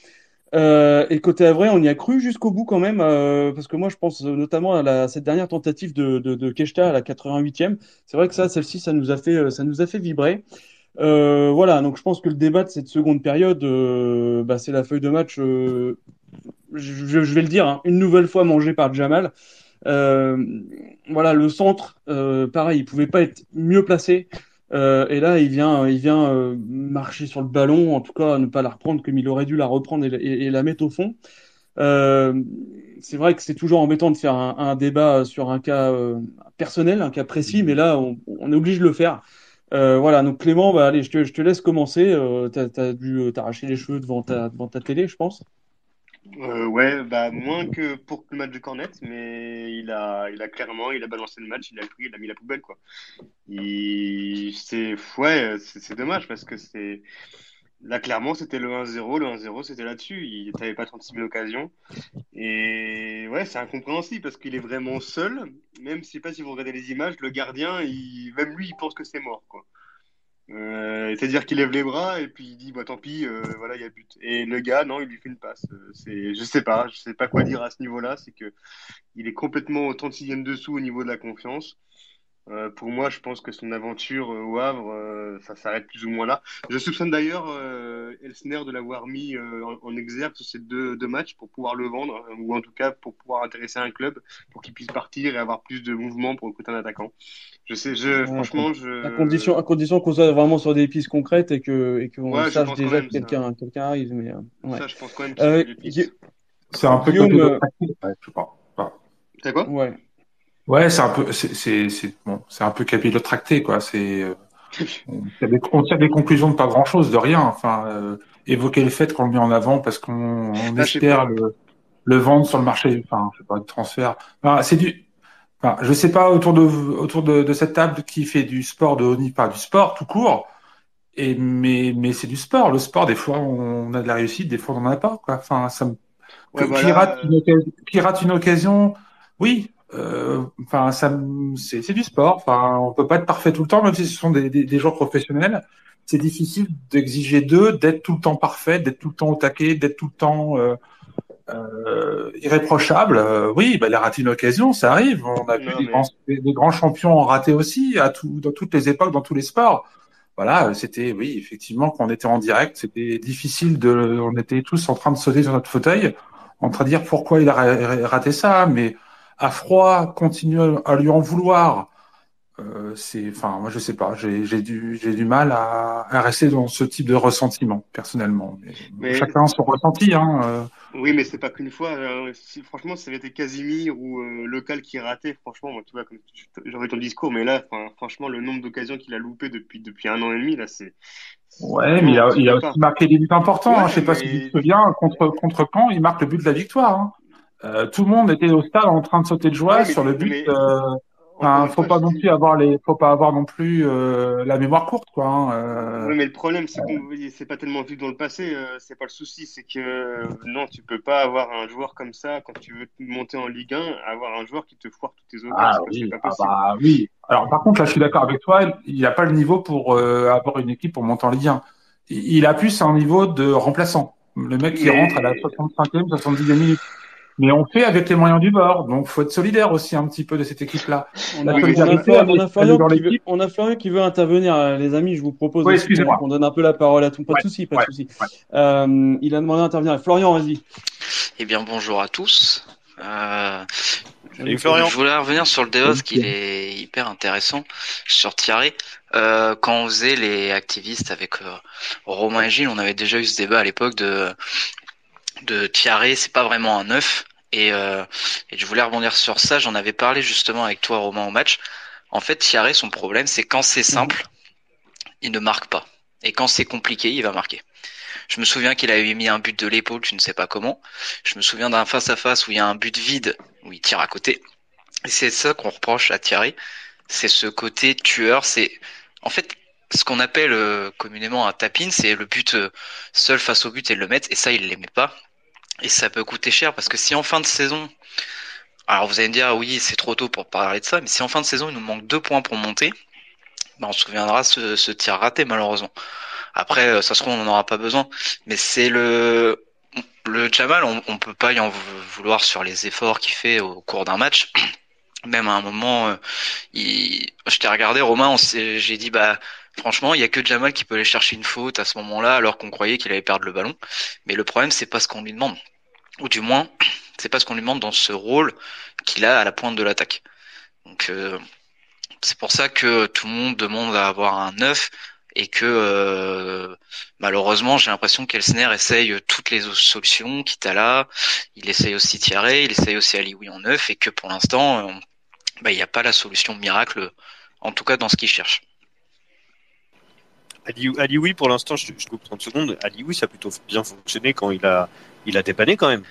Et côté Havrais, on y a cru jusqu'au bout quand même, parce que moi je pense notamment à cette dernière tentative de Keshta à la 88e. C'est vrai que celle-ci, ça nous a fait vibrer. Voilà, donc je pense que le débat de cette seconde période, c'est la feuille de match. Je vais le dire, hein, une nouvelle fois mangée par Jamal. Voilà, le centre, pareil, il pouvait pas être mieux placé. Et là, il vient marcher sur le ballon, en tout cas, ne pas la reprendre comme il aurait dû la reprendre et la mettre au fond. Euh, c'est vrai que c'est toujours embêtant de faire un débat sur un cas personnel, un cas précis, mais là, on est obligé de le faire. Voilà, donc Clément, bah, allez, je te laisse commencer. T'as dû t'arracher les cheveux devant ta télé, je pense. Ouais, bah moins que pour le match de Cornet, mais il a balancé le match, il a mis la poubelle quoi. C'est dommage parce que là clairement c'était le 1-0, c'était là-dessus, il n'avait pas 36 000 occasions et ouais c'est incompréhensible parce qu'il est vraiment seul, même si je sais pas si vous regardez les images, le gardien, même lui il pense que c'est mort quoi. C'est-à-dire qu'il lève les bras et puis il dit bah tant pis, voilà il y a but. Et le gars non il lui fait une passe. Je sais pas quoi dire à ce niveau-là, c'est que il est complètement au 36e dessous au niveau de la confiance. Pour moi, je pense que son aventure au Havre, ça s'arrête plus ou moins là. Je soupçonne d'ailleurs Elsner de l'avoir mis en exergue sur ces deux matchs pour pouvoir le vendre, hein, ou en tout cas pour pouvoir intéresser un club, pour qu'il puisse partir et avoir plus de mouvement pour recruter un attaquant. Ouais, Franchement, à condition qu'on soit vraiment sur des pistes concrètes et qu'on ouais, je sache pense quand déjà que même ça. quelqu'un arrive. Mais ouais. Ça, je pense quand même qu'il faut des pistes. C'est un peu Guillaume, capillotracté, ouais, je crois. Enfin, C'est quoi? ouais. ouais, c'est un peu, bon, c'est un peu capillotracté, quoi. On tire des conclusions de pas grand-chose, de rien. Enfin, évoquer le fait qu'on le met en avant parce qu'on Ah, je sais espère pas. le vendre sur le marché, enfin, je sais pas, de transfert. Enfin, enfin, je sais pas autour de cette table qui fait du sport de haut niveau, pas du sport tout court. Mais c'est du sport. Le sport, des fois, on a de la réussite, des fois, on n'en a pas, quoi. Enfin, Ouais, qui voilà. rate qui rate une occasion, oui. Enfin, c'est du sport. Enfin, on peut pas être parfait tout le temps, même si ce sont des joueurs professionnels. C'est difficile d'exiger d'eux d'être tout le temps parfait, d'être tout le temps au taquet, d'être tout le temps irréprochable. Oui, bah, les rater une occasion, ça arrive. On a vu Non, mais. des grands champions en rater aussi dans toutes les époques, dans tous les sports. Voilà, c'était, oui, effectivement, quand on était en direct, c'était difficile on était tous en train de sauter sur notre fauteuil, en train de dire pourquoi il a raté ça, mais à froid, continuer à lui en vouloir, enfin, moi, je sais pas, j'ai du mal à rester dans ce type de ressentiment, personnellement. Mais Mais chacun son ressenti, hein. oui, mais c'est pas qu'une fois. Franchement, si ça avait été Casimir ou Local qui ratait, franchement, moi, tu vois, j'aurais ton discours, mais là, franchement, le nombre d'occasions qu'il a loupé depuis un an et demi, là, Ouais, mais non, tu il a peux aussi pas. marqué des buts importants, hein. Je Ouais, sais pas si tu mais te souviens, contre Caen, il marque le but de la victoire, hein. Tout le monde était au stade en train de sauter de joie ouais, mais sur le non, but. mais encore Enfin, une fois, faut pas avoir non plus la mémoire courte, quoi, hein. oui, mais le problème, c'est pas tellement vivre dans le passé, c'est pas le souci, c'est que non, tu peux pas avoir un joueur comme ça quand tu veux monter en Ligue 1, avoir un joueur qui te foire toutes tes occasions, Ah c'est oui, pas ah possible. bah oui. Alors par contre, là, je suis d'accord avec toi. Il n'a pas le niveau pour avoir une équipe pour monter en Ligue 1. Il a plus un niveau de remplaçant. Le mec qui rentre à la Mais 65e, 70e minute. Mais on fait avec les moyens du bord. Donc, faut être solidaire aussi un petit peu de cette équipe-là. On La a, oui, mais on a, solidarité, Flor- on a elle est Florian dans l'équipe. on a Florian qui veut intervenir, les amis. Je vous propose Oui, aussi qu'on excusez-moi. qu'on donne un peu la parole à tout. Pas de Ouais, souci, pas de ouais, souci. ouais. Il a demandé à intervenir. Florian, vas-y. Eh bien, bonjour à tous. Salut Florian. Je voulais revenir sur le débat parce qu'il est hyper intéressant sur Thierry. Quand on faisait les activistes avec Romain et Gilles, on avait déjà eu ce débat à l'époque de Thierry, c'est pas vraiment un neuf. Et je voulais rebondir sur ça. J'en avais parlé justement avec toi, Romain, au match. En fait, Thierry, son problème, c'est quand c'est simple, il ne marque pas. Et quand c'est compliqué, il va marquer. Je me souviens qu'il avait mis un but de l'épaule, je ne sais pas comment. Je me souviens d'un face-à-face où il y a un but vide, où il tire à côté. Et c'est ça qu'on reproche à Thierry. C'est ce côté tueur. C'est, en fait, ce qu'on appelle communément un tap-in, c'est le but seul face au but et le mettre. Et ça, il l'aimait pas. Et ça peut coûter cher parce que si en fin de saison, alors vous allez me dire, oui, c'est trop tôt pour parler de ça, mais si en fin de saison, il nous manque 2 points pour monter, ben on se souviendra ce tir raté, malheureusement. Après, ça se trouve, on n'en aura pas besoin. Mais c'est le Jamal, on peut pas y en vouloir sur les efforts qu'il fait au cours d'un match. Même à un moment, je t'ai regardé, Romain, j'ai dit, bah, franchement, il y a que Jamal qui peut aller chercher une faute à ce moment-là, alors qu'on croyait qu'il allait perdre le ballon. Mais le problème, c'est pas ce qu'on lui demande. Ou du moins, c'est pas ce qu'on lui demande dans ce rôle qu'il a à la pointe de l'attaque. Donc, c'est pour ça que tout le monde demande à avoir un 9 et que malheureusement j'ai l'impression qu'Elsner essaye toutes les solutions, Kitala, il essaye aussi Thierry, il essaye aussi Alioui en 9 et que pour l'instant il n'y a pas la solution miracle, en tout cas dans ce qu'il cherche. Alioui, pour l'instant, je coupe 30 secondes. Alioui, ça a plutôt bien fonctionné quand il a dépanné quand même.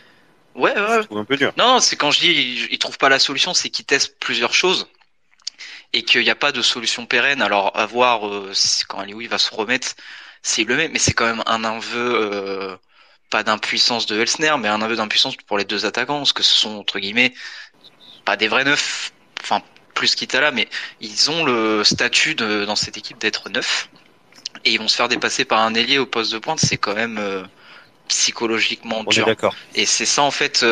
Ouais. Je trouve un peu dur. Non, c'est quand je dis il trouve pas la solution, c'est qu'il teste plusieurs choses et qu'il n'y a pas de solution pérenne. Alors à voir quand Alioui va se remettre, s'il le met, mais c'est quand même un aveu pas d'impuissance de Elsner, mais un aveu d'impuissance pour les deux attaquants, parce que ce sont entre guillemets pas des vrais neufs, enfin plus Kitala, mais ils ont le statut dans cette équipe d'être neufs et ils vont se faire dépasser par un ailier au poste de pointe. C'est quand même psychologiquement dur. On est d'accord. Et c'est ça en fait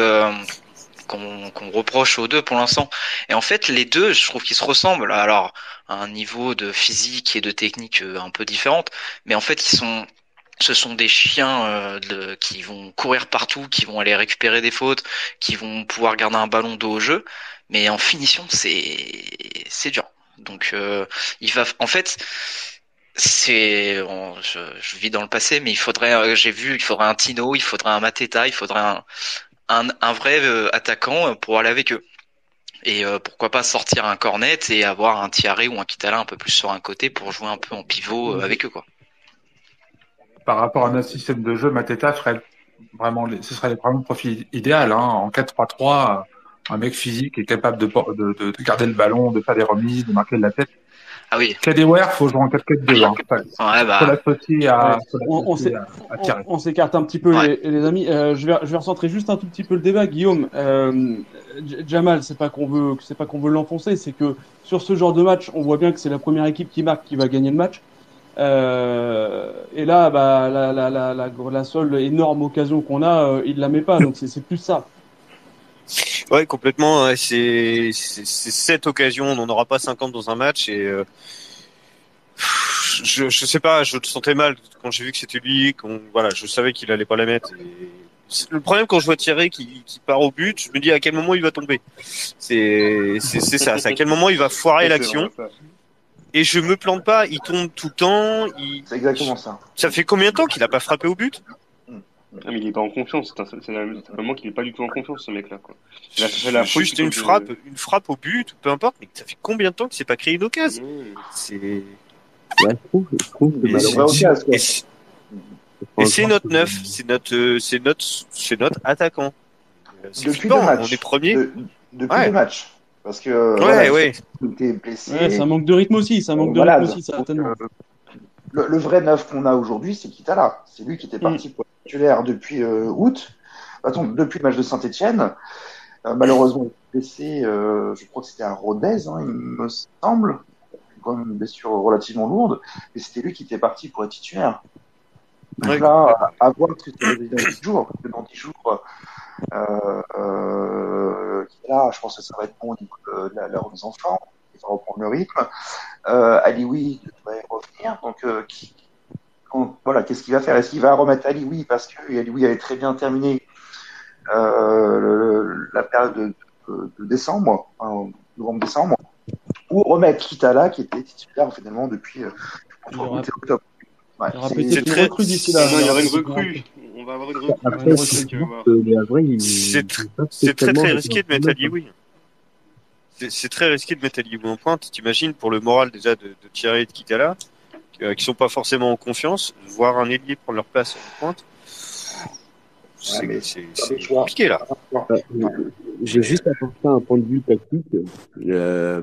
qu'on reproche aux deux pour l'instant. Et en fait, les deux, je trouve qu'ils se ressemblent. Alors, à un niveau de physique et de technique un peu différente, mais en fait, ce sont des chiens qui vont courir partout, qui vont aller récupérer des fautes, qui vont pouvoir garder un ballon dos au jeu, mais en finition, c'est dur. Donc, il va, en fait, je vis dans le passé, mais il faudrait un Tino, il faudrait un Mateta, il faudrait un vrai attaquant pour aller avec eux. Et pourquoi pas sortir un Cornet et avoir un Thierry ou un Kitala un peu plus sur un côté pour jouer un peu en pivot avec eux, quoi. Par rapport à notre système de jeu, Mateta ferait ce serait vraiment le profil idéal, hein. En 4-3-3, un mec physique est capable de garder le ballon, de faire des remises, de marquer de la tête. Ah oui. Kadewere, faut jouer en 4-4-2, hein. Ouais, bah. Faut l'associer à Thierry. On s'écarte un petit peu, les amis. Je vais recentrer juste un tout petit peu le débat, Guillaume. Jamal, c'est pas qu'on veut l'enfoncer, c'est que sur ce genre de match, on voit bien que c'est la première équipe qui marque qui va gagner le match. Et là, bah, la seule énorme occasion qu'on a, il la met pas, donc c'est plus ça. Ouais, complètement. C'est cette occasion, on n'en aura pas 50 dans un match et je sais pas, je le sentais mal quand j'ai vu que c'était lui, voilà, je savais qu'il allait pas la mettre. Et le problème quand je vois Thierry qui part au but, je me dis à quel moment il va tomber. C'est ça, c'est à quel moment il va foirer l'action. Et je me plante pas, il tombe tout le temps. C'est exactement ça. Ça fait combien de temps qu'il a pas frappé au but? Ah, mais il est pas en confiance. C'est vraiment qu'il est pas du tout en confiance, ce mec-là, quoi. Juste une frappe au but, peu importe. Mais ça fait combien de temps qu'il s'est pas créé une occasion? C'est. Ouais, je trouve que et c'est notre neuf, c'est notre attaquant. Depuis deux matchs. On est premier. Depuis deux matchs. Parce que t'es blessé. Ouais, ça manque de rythme aussi, rythme aussi, certainement. Le vrai neuf qu'on a aujourd'hui, c'est Kitala. C'est lui qui était parti pour être titulaire depuis août. Attends, depuis le match de Saint-Etienne. Malheureusement, il est blessé, je crois que c'était à Rodez, hein, il me semble. Quand même une blessure relativement lourde. Et c'était lui qui était parti pour être titulaire. Donc là, à voir ce que ça va donner dans 10 jours. Parce que dans 10 jours, là, je pense que ça va être bon au niveau de la remise en forme. Il va reprendre le rythme. Alioui devrait revenir. Donc, voilà, qu'est-ce qu'il va faire? Est-ce qu'il va remettre Alioui parce que Alioui avait très bien terminé la période de décembre, novembre-décembre, ou remettre Kitala qui était titulaire finalement depuis octobre. Ouais, il y aura peut-être une recrue d'ici là. Il y aura une recrue. va avoir une recrue, Après, une faut recrue. savoir que les Havrais, C'est ils tr- sont pas c'est très spécialement très avec risqué un de mettre neuf, hein. Ali, oui. C'est très risqué de mettre Ali en pointe. T'imagines pour le moral déjà de Thierry et de Kitala, qui sont pas forcément en confiance, voir un ailier prendre leur place en pointe, Ouais, mais pas le c'est choix. compliqué là. Bah, j'ai juste apporté un point de vue tactique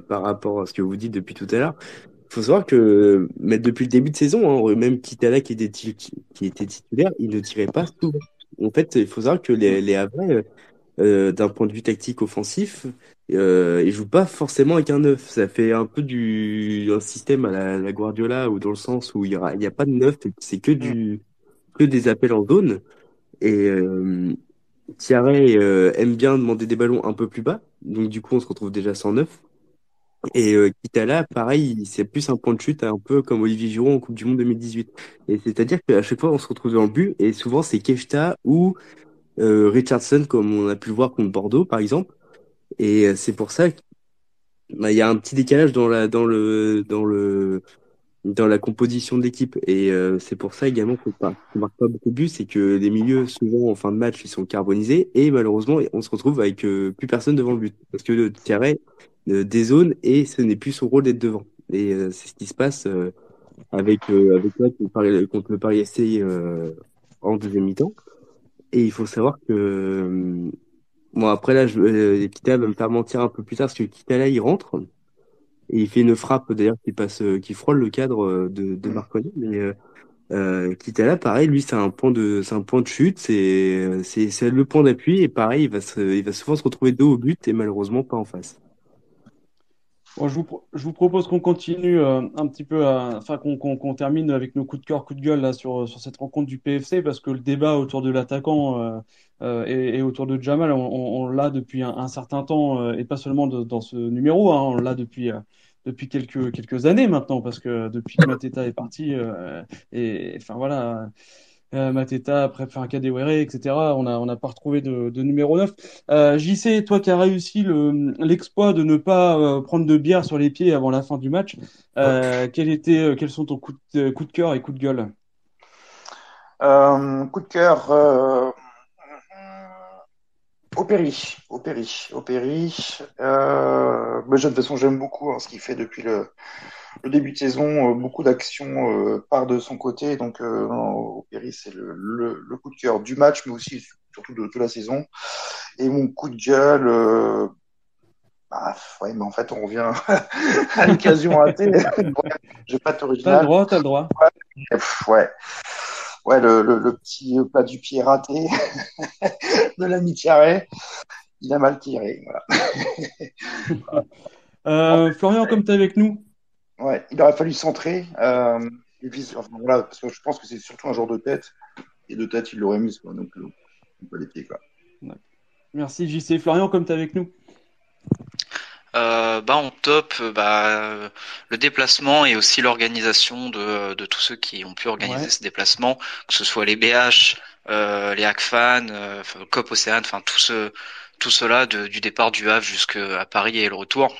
par rapport à ce que vous dites depuis tout à l'heure. Il faut savoir que mais depuis le début de saison, hein, même Kitala qui était titulaire, il ne tirait pas souvent. En fait, il faut savoir que les Havrais, d'un point de vue tactique offensif, ils jouent pas forcément avec un neuf. Ça fait un peu un système à la Guardiola, ou dans le sens où il y a pas de neuf, c'est que des appels en zone. Et Thierry aime bien demander des ballons un peu plus bas, donc du coup on se retrouve déjà sans neuf. Et Kitala, pareil, c'est plus un point de chute, un peu comme Olivier Giroud en Coupe du Monde 2018. Et c'est-à-dire qu'à chaque fois on se retrouve dans le but, et souvent c'est Keshta ou Richardson, comme on a pu le voir contre Bordeaux par exemple. Et c'est pour ça qu'il y a un petit décalage dans la composition de l'équipe. Et c'est pour ça également qu'on marque pas beaucoup de buts, c'est que les milieux, souvent en fin de match, ils sont carbonisés, et malheureusement, on se retrouve avec plus personne devant le but. Parce que le Thierry dézone, et ce n'est plus son rôle d'être devant. Et c'est ce qui se passe avec là, contre le Paris FC en deuxième mi-temps. Et il faut savoir que bon, après là, Kita va me faire mentir un peu plus tard, parce que Kita là, il rentre et il fait une frappe d'ailleurs qui frôle le cadre de Marconi. Mais Kitala, pareil, lui, c'est un point de chute, c'est le point d'appui, et pareil, il va souvent se retrouver dos au but, et malheureusement pas en face. Bon, je vous propose qu'on continue un petit peu, enfin qu'on termine avec nos coups de cœur, coups de gueule là sur cette rencontre du PFC, parce que le débat autour de l'attaquant et autour de Jamal, on l'a depuis un certain temps, et pas seulement dans ce numéro, hein, on l'a depuis quelques années maintenant, parce que depuis que Mateta est parti, et enfin voilà. Mateta, après enfin, Kadewere, etc. On n'a pas retrouvé de numéro 9. JC, toi qui as réussi l'exploit de ne pas prendre de bière sur les pieds avant la fin du match, quels sont ton coup de cœur et coup de gueule? Coup de cœur, Opéry. Mais de toute façon, j'aime beaucoup ce qu'il fait depuis le début de saison. Beaucoup d'actions part de son côté. Donc, non, Opéry, c'est le coup de cœur du match, mais aussi surtout de la saison. Et mon coup de gueule, ouais, mais en fait, on revient à l'occasion ratée. Ouais, je vais pas être T'as le original. droit, t'as le droit. Ouais, ouais, le petit plat du pied raté de l'ami Thierry, il a mal tiré. Voilà. Florian, comme tu es avec nous, Ouais, il aurait fallu centrer. Enfin, voilà, parce que je pense que c'est surtout un joueur de tête. Et de tête, il l'aurait mis, quoi. Donc, pas les pieds, quoi. merci JC. Florian, comme tu es avec nous. En top, le déplacement et aussi l'organisation de tous ceux qui ont pu organiser Ouais. ce déplacement, que ce soit les BH, les HACFAN, COP Océane, enfin tout cela du départ du Havre jusqu'à Paris et le retour.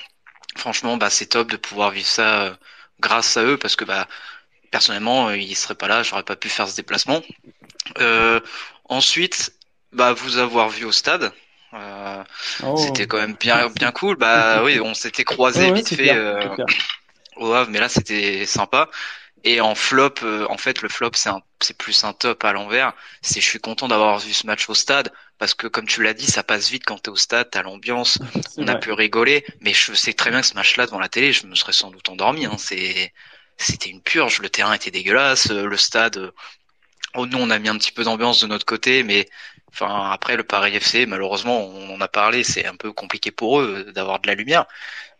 Franchement, c'est top de pouvoir vivre ça grâce à eux, parce que personnellement, ils seraient pas là, j'aurais pas pu faire ce déplacement. Ensuite, vous avoir vu au stade. C'était quand même bien cool. Oui, on s'était croisés Ouais, vite c'est fait clair, c'est clair. au Havre, mais là c'était sympa. Et en flop, en fait, le flop c'est plus un top à l'envers. Je suis content d'avoir vu ce match au stade, parce que comme tu l'as dit, ça passe vite quand t'es au stade, t'as l'ambiance, C'est on a vrai. pu rigoler. Mais je sais très bien que ce match-là devant la télé, je me serais sans doute endormi. Hein. C'était une purge. Le terrain était dégueulasse, le stade. Nous, on a mis un petit peu d'ambiance de notre côté, mais enfin après le Paris FC, malheureusement, on en a parlé, c'est un peu compliqué pour eux d'avoir de la lumière.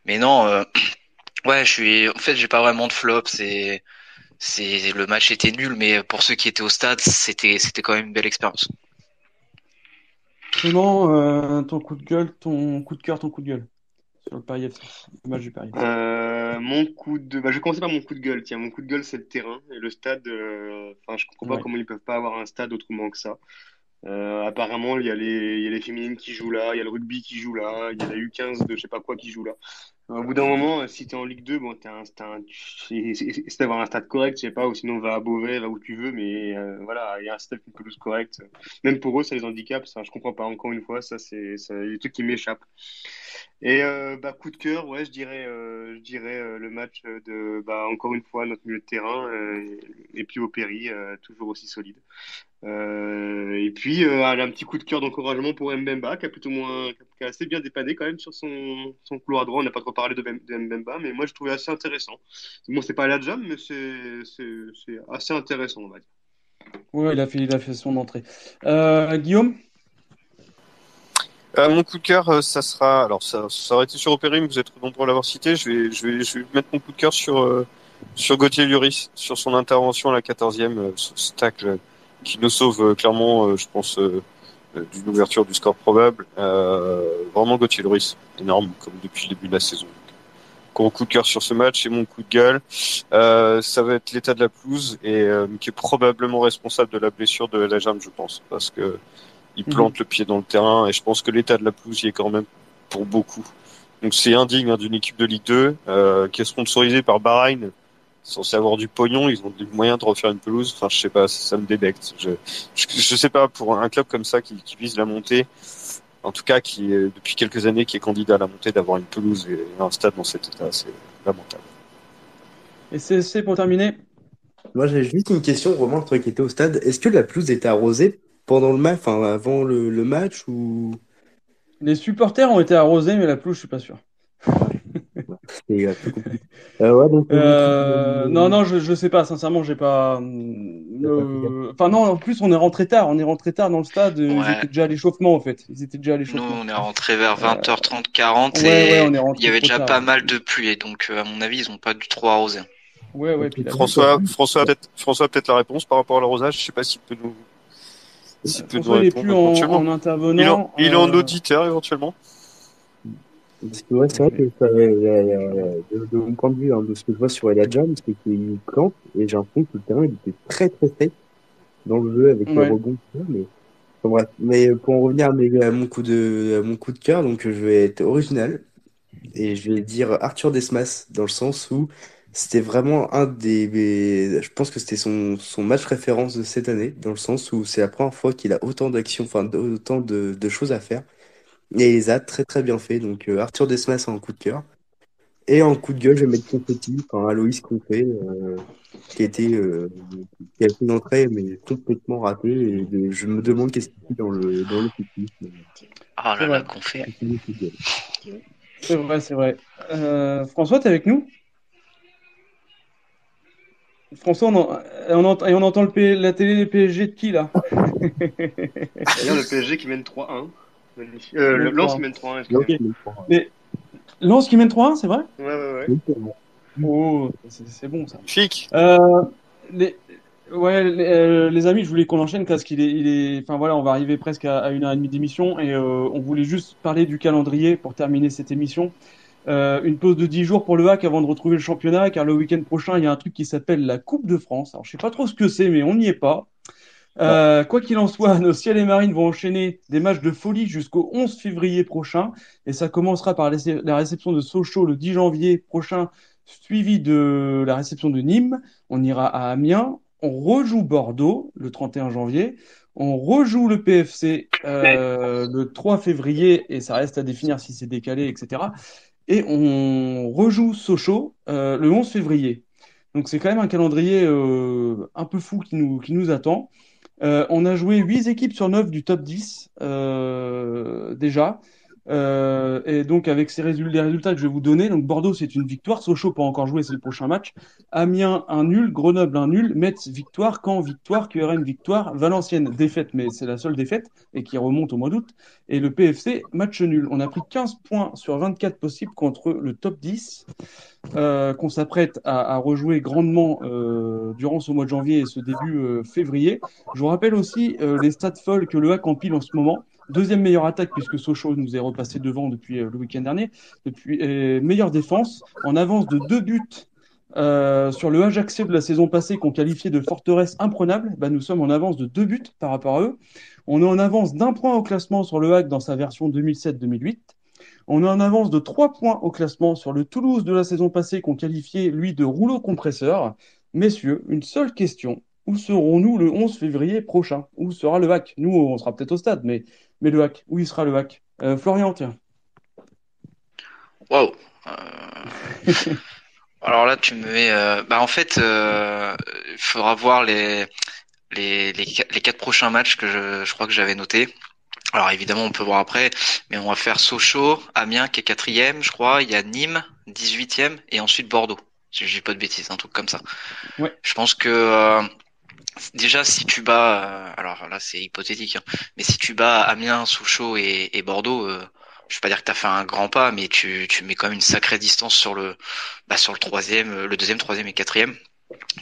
Mais non, ouais, en fait, j'ai pas vraiment de flop. Le match était nul, mais pour ceux qui étaient au stade, c'était quand même une belle expérience. Clément, ton coup de gueule, ton coup de cœur, ton coup de gueule sur le Paris FC, le match du Paris FC. Je vais commencer par mon coup de gueule. Tiens, mon coup de gueule, c'est le terrain et le stade. Enfin, je comprends pas Ouais. comment ils peuvent pas avoir un stade autrement que ça. Apparemment, il y a les féminines qui jouent là, il y a le rugby qui joue là, il y a la U15 de je sais pas quoi qui joue là. Au bout d'un moment, si t'es en Ligue 2, bon, c'est d'avoir un stade correct, je sais pas, ou sinon va à Beauvais, va où tu veux, mais voilà, il y a un stade avec une pelouse correcte. Même pour eux, ça les handicape, ça, je comprends pas. Encore une fois, ça, des trucs qui m'échappent. Et bah, coup de cœur, ouais, je dirais le match de, bah, encore une fois, notre milieu de terrain, et puis au Péry, toujours aussi solide. Et puis, allez, un petit coup de cœur d'encouragement pour Mbemba, qui a plutôt moins, qui a assez bien dépanné quand même sur son couloir droit. On n'a pas trop parlé de Mbemba, mais moi, je trouvais assez intéressant. Bon, c'est pas la jam, mais c'est assez intéressant, on va dire. Ouais, il a fait son entrée. Guillaume? Mon coup de cœur, ça sera, alors ça aurait été sur Opéry, mais vous êtes nombreux à l'avoir cité. Je vais mettre mon coup de cœur sur Gauthier Lloris, sur son intervention à la 14e, ce tacle qui nous sauve clairement, je pense, d'une ouverture du score probable. Vraiment Gauthier Lloris, énorme, comme depuis le début de la saison. Gros coup de cœur sur ce match et mon coup de gueule, ça va être l'état de la pelouse et qui est probablement responsable de la blessure de la jambe, je pense, parce que il plante le pied dans le terrain et je pense que l'état de la pelouse y est quand même pour beaucoup. Donc c'est indigne d'une équipe de Ligue 2 qui est sponsorisée par Bahreïn, censé avoir du pognon, ils ont des moyens de refaire une pelouse. Enfin, je sais pas, ça me débecte. Je sais pas, pour un club comme ça qui vise la montée, en tout cas qui est depuis quelques années qui est candidat à la montée, d'avoir une pelouse et un stade dans cet état, c'est lamentable. Et CSC pour terminer? Moi, j'ai juste une question, Romain, toi qui étais au stade. Est-ce que la pelouse était arrosée pendant le match, enfin avant le match ou Les supporters ont été arrosés, mais la pelouse, je suis pas sûr. c'est un peu compliqué. Ouais, donc Non, je sais pas, sincèrement, j'ai pas. Enfin, non, en plus, on est rentré tard. On est rentré tard dans le stade. Ils Ouais. étaient déjà à l'échauffement, en fait. Ils étaient déjà à Nous, l'échauffement. on est rentré vers 20h30, 40 Ouais, et on est il rentré y avait trop déjà tard. pas mal de pluie. Donc, à mon avis, ils ont pas du trop arrosé. Ouais, puis la François a peut-être la réponse par rapport à l'arrosage. Je sais pas s'il peut nous François, il est plus éventuellement. en intervenant. Il est en auditeur éventuellement. Parce que ouais, c'est vrai que de mon point de vue, hein, de ce que je vois sur Elia Jam, c'est qu'il plante et j'ai l'impression que le terrain il était très très sec dans le jeu avec les Ouais. rebonds. Mais enfin, bref. Mais pour en revenir à mon coup de cœur, donc je vais être original et je vais dire Arthur Desmas dans le sens où c'était vraiment je pense que c'était son match référence de cette année, dans le sens où c'est la première fois qu'il a autant d'actions, enfin autant de choses à faire. Et il les a très très bien fait. Donc Arthur Desmas en coup de cœur. Et en coup de gueule, je vais mettre Confetti, enfin Aloïs Confé, qui a été qui a fait une entrée mais complètement ratée. Et je me demande qu'est-ce qu'il fait dans le fictif. Oh C'est là là, vrai. qu'on fait. C'est vrai. François, t'es avec nous? François, on entend la télé PSG de qui, là? D'ailleurs, le PSG qui mène 3-1. Magnifique. Qui mène Le Lens 3-1. qui mène 3-1, Donc, excusez-moi. Mais Lens qui mène 3-1, c'est vrai? Ouais. Oh, c'est bon, ça. Chic. Les, les amis, je voulais qu'on enchaîne parce enfin voilà, on va arriver presque à 1h30 d'émission et on voulait juste parler du calendrier pour terminer cette émission. Une pause de 10 jours pour le HAC avant de retrouver le championnat, car le week-end prochain, il y a un truc qui s'appelle la Coupe de France. Alors, je sais pas trop ce que c'est, mais on n'y est pas. Quoi qu'il en soit, nos Ciel et Marines vont enchaîner des matchs de folie jusqu'au 11 février prochain. Et ça commencera par la réception de Sochaux le 10 janvier prochain, suivi de la réception de Nîmes. On ira à Amiens. On rejoue Bordeaux le 31 janvier. On rejoue le PFC le 3 février, et ça reste à définir si c'est décalé, etc. Et on rejoue Sochaux le 11 février. Donc c'est quand même un calendrier un peu fou qui nous attend. On a joué 8 équipes sur 9 du top 10 déjà. Et donc avec les résultats que je vais vous donner, donc Bordeaux c'est une victoire, Sochaux pas encore joué, c'est le prochain match. Amiens un nul, Grenoble un nul, Metz victoire, Caen victoire, QRM victoire, Valenciennes défaite, mais c'est la seule défaite et qui remonte au mois d'août. Et le PFC match nul. On a pris 15 points sur 24 possibles contre le top 10. Qu'on s'apprête à rejouer grandement durant ce mois de janvier et ce début février. Je vous rappelle aussi les stats folles que le HAC empile en ce moment. Deuxième meilleure attaque puisque Sochaux nous est repassé devant depuis le week-end dernier. Meilleure défense en avance de 2 buts sur le Ajaccio de la saison passée qu'on qualifiait de forteresse imprenable. Nous sommes en avance de 2 buts par rapport à eux. On est en avance d'1 point au classement sur le HAC dans sa version 2007-2008. On est en avance de 3 points au classement sur le Toulouse de la saison passée qu'on qualifiait, lui, de rouleau compresseur. Messieurs, une seule question. Où serons-nous le 11 février prochain? Où sera le HAC? Nous, on sera peut-être au stade, mais le HAC, où il sera le HAC? Florian, tiens. Waouh. Alors là, tu me mets. En fait, il faudra voir les 4 prochains matchs que je crois que j'avais notés. Alors évidemment, on peut voir après, mais on va faire Sochaux, Amiens qui est 4e, je crois. Il y a Nîmes, 18e, et ensuite Bordeaux. Si je dis pas de bêtises, un truc comme ça. Ouais. Je pense que déjà, si tu bats, alors là c'est hypothétique, hein, mais si tu bats Amiens, Sochaux et Bordeaux, je vais pas dire que t'as fait un grand pas, mais tu mets quand même une sacrée distance sur le troisième, le deuxième, troisième et quatrième.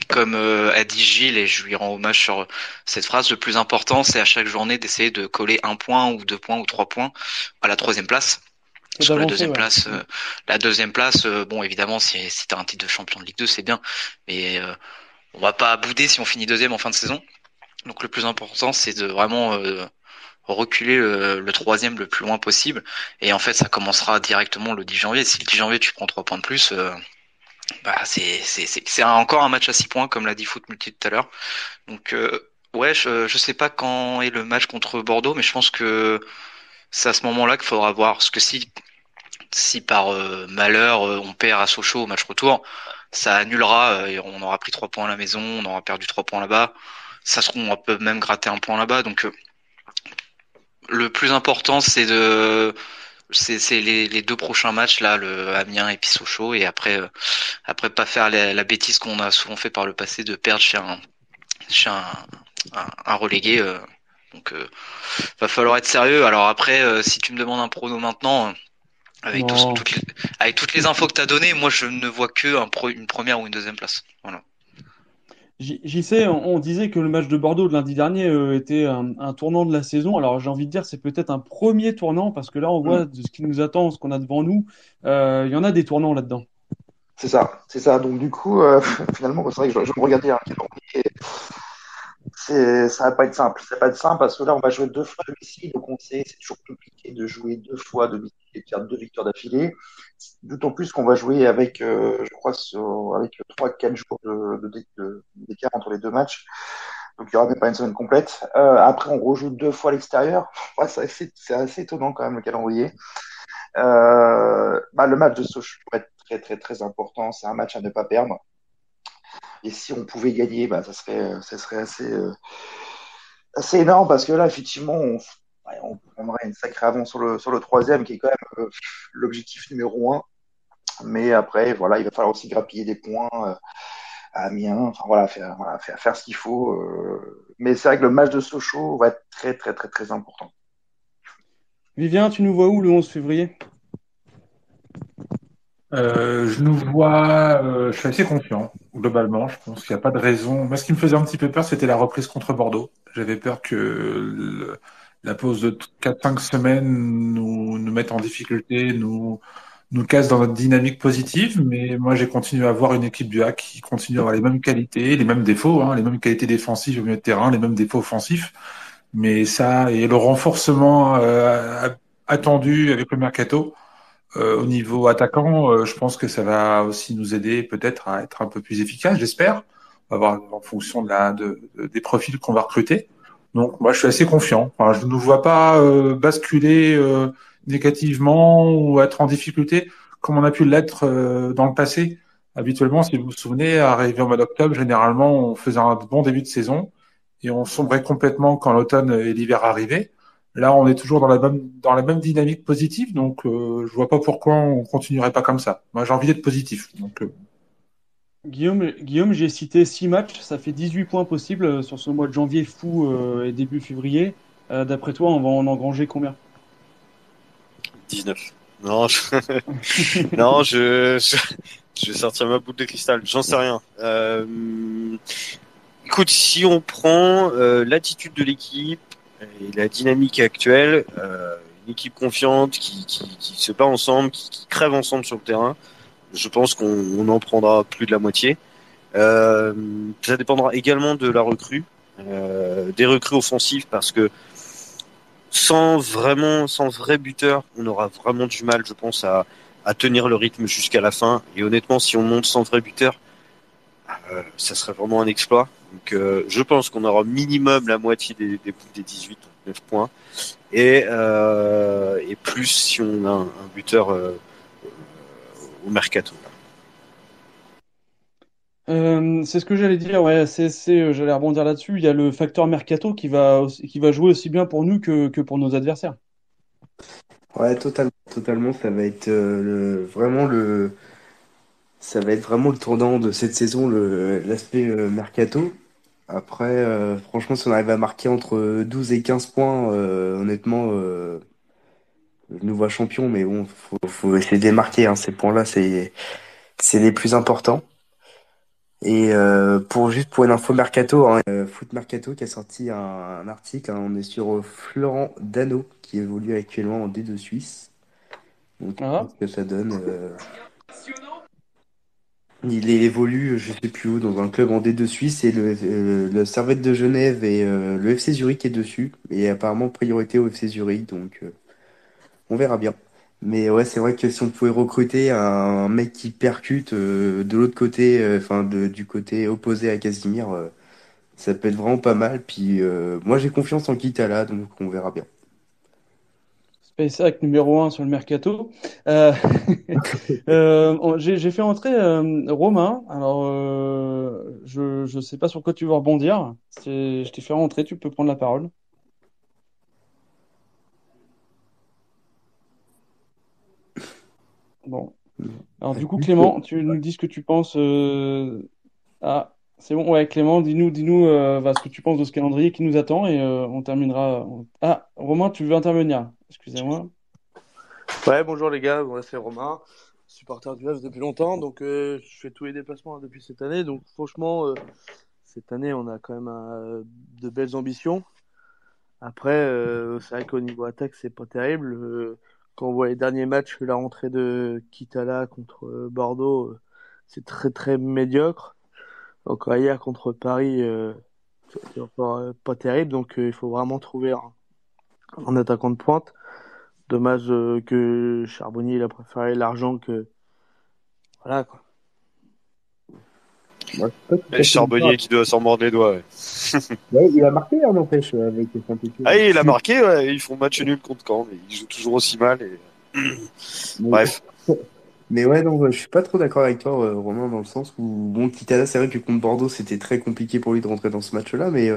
Comme a dit Gilles, et je lui rends hommage sur cette phrase, le plus important, c'est à chaque journée d'essayer de coller 1 point ou 2 points ou 3 points à la troisième place. Sur la deuxième place, bon, évidemment, si t'as un titre de champion de Ligue 2, c'est bien, mais on va pas bouder si on finit deuxième en fin de saison. Donc le plus important, c'est de vraiment reculer le troisième le plus loin possible. Et en fait, ça commencera directement le 10 janvier. Si le 10 janvier, tu prends 3 points de plus, c'est encore un match à 6 points, comme l'a dit Foot Multi tout à l'heure. Donc, ouais, je sais pas quand est le match contre Bordeaux, mais je pense que c'est à ce moment-là qu'il faudra voir. Parce que si par malheur, on perd à Sochaux au match retour, ça annulera, on aura pris 3 points à la maison, on aura perdu 3 points là-bas. Ça se trouve, on peut même gratter 1 point là-bas. Donc, le plus important, c'est les 2 prochains matchs là, le Amiens et puis Sochaux, et après pas faire la bêtise qu'on a souvent fait par le passé de perdre chez un relégué. Donc va falloir être sérieux. Alors après, si tu me demandes un prono maintenant, avec Non. toutes les infos que t'as données, moi je ne vois que une première ou une deuxième place. Voilà. J'y sais, on disait que le match de Bordeaux de lundi dernier était un tournant de la saison. Alors j'ai envie de dire c'est peut-être un premier tournant parce que là on voit de ce qui nous attend, ce qu'on a devant nous. Il y en a des tournants là-dedans. C'est ça. Donc du coup, finalement, c'est vrai que je me regardais un calendrier. Ça va pas être simple. Ça va pas être simple parce que là, on va jouer 2 fois à domicile, donc on sait c'est toujours compliqué de jouer 2 fois à domicile et de faire 2 victoires d'affilée. D'autant plus qu'on va jouer avec, je crois, avec 3-4 jours d'écart entre les 2 matchs. Donc il y aura même pas une semaine complète. Après, on rejoue 2 fois à l'extérieur. Ouais, c'est assez étonnant quand même le calendrier. Le match de Sochaux va être très très très important. C'est un match à ne pas perdre. Et si on pouvait gagner, ça serait assez énorme parce que là, effectivement, on prendrait une sacrée avance sur le troisième qui est quand même l'objectif numéro 1. Mais après, voilà, il va falloir aussi grappiller des points à Amiens. Enfin voilà, faire ce qu'il faut. Mais c'est vrai que le match de Sochaux va être très très très très important. Vivien, tu nous vois où le 11 février? Je nous vois, je suis assez confiant, globalement. Je pense qu'il n'y a pas de raison. Moi, ce qui me faisait un petit peu peur, c'était la reprise contre Bordeaux. J'avais peur que la pause de 4-5 semaines nous mette en difficulté, nous casse dans notre dynamique positive. Mais moi, j'ai continué à voir une équipe du HAC qui continue à avoir les mêmes qualités, les mêmes défauts, hein, les mêmes qualités défensives au milieu de terrain, les mêmes défauts offensifs. Mais ça, et le renforcement attendu avec le mercato. Au niveau attaquant, je pense que ça va aussi nous aider peut-être à être un peu plus efficace, j'espère. On va voir en fonction des profils qu'on va recruter. Donc moi, je suis assez confiant. Enfin, je ne nous vois pas basculer négativement ou être en difficulté comme on a pu l'être dans le passé. Habituellement, si vous vous souvenez, arrivé au mois d'octobre, généralement, on faisait un bon début de saison et on sombrait complètement quand l'automne et l'hiver arrivaient. Là, on est toujours dans la même dynamique positive, donc je vois pas pourquoi on continuerait pas comme ça. Moi, j'ai envie d'être positif. Donc, Guillaume, j'ai cité 6 matchs, ça fait 18 points possibles sur ce mois de janvier fou et début février. D'après toi, on va en engranger combien? 19. Non, non, je vais sortir ma boule de cristal. J'en sais rien. Écoute, si on prend l'attitude de l'équipe et la dynamique actuelle, une équipe confiante qui se bat ensemble, qui crève ensemble sur le terrain, je pense qu'on en prendra plus de la moitié. Ça dépendra également de la recrue, des recrues offensives, parce que sans vrai buteur, on aura vraiment du mal, je pense, à tenir le rythme jusqu'à la fin. Et honnêtement, si on monte sans vrai buteur, ça serait vraiment un exploit. Donc, je pense qu'on aura minimum la moitié des 18, donc 9 points. Et plus si on a un buteur au mercato. C'est ce que j'allais dire, ouais, j'allais rebondir là-dessus. Il y a le facteur mercato qui va jouer aussi bien pour nous que pour nos adversaires. Ouais, totalement, totalement. Ça va être vraiment le tournant de cette saison, l'aspect mercato. Après, franchement, si on arrive à marquer entre 12 et 15 points, honnêtement, je nous vois champion, mais bon, faut essayer de les marquer, hein. Ces points-là, c'est les plus importants. Et juste pour une info mercato, hein, Foot Mercato qui a sorti un article, hein, on est sur Florent Dano qui évolue actuellement en D2 Suisse. Donc, Ah, ce que ça donne. Il évolue, je sais plus où, dans un club en D2 Suisse et le Servette de Genève et le FC Zurich est dessus. Et apparemment priorité au FC Zurich, donc on verra bien. Mais ouais, c'est vrai que si on pouvait recruter un mec qui percute de l'autre côté, du côté opposé à Casimir, ça peut être vraiment pas mal. Puis moi j'ai confiance en Kitala, donc on verra bien. SpaceX numéro 1 sur le mercato. Euh, j'ai fait entrer Romain. Alors, je sais pas sur quoi tu veux rebondir. Je t'ai fait rentrer, tu peux prendre la parole. Bon. Alors, du coup, Clément, tu nous dis ce que tu penses. Ah, c'est bon, ouais, Clément, dis-nous ce que tu penses de ce calendrier qui nous attend et on terminera. Ah, Romain, tu veux intervenir? Excusez-moi. Ouais, bonjour les gars, bon, là c'est Romain, supporter du HF depuis longtemps, donc je fais tous les déplacements depuis cette année, donc franchement, cette année on a quand même de belles ambitions. Après, c'est vrai qu'au niveau attaque c'est pas terrible. Quand on voit les derniers matchs, la rentrée de Kitala contre Bordeaux, c'est très très médiocre. Encore hier contre Paris, c'était encore pas terrible, donc il faut vraiment trouver un attaquant de pointe. Dommage que Charbonnier il a préféré l'argent que voilà quoi. Moi, je suis pas tout Et à fait d'accord. Charbonnier qui doit s'en mordre les doigts. Ouais. Ouais, il a marqué, hein, n'empêche, avec Ah, Saint-Étienne. il a marqué, ouais, ils font match nul contre Caen, mais ils jouent toujours aussi mal. Mais, Bref. mais ouais, non, je suis pas trop d'accord avec toi, Romain, dans le sens où, bon, Kitala, c'est vrai que contre Bordeaux, c'était très compliqué pour lui de rentrer dans ce match-là, mais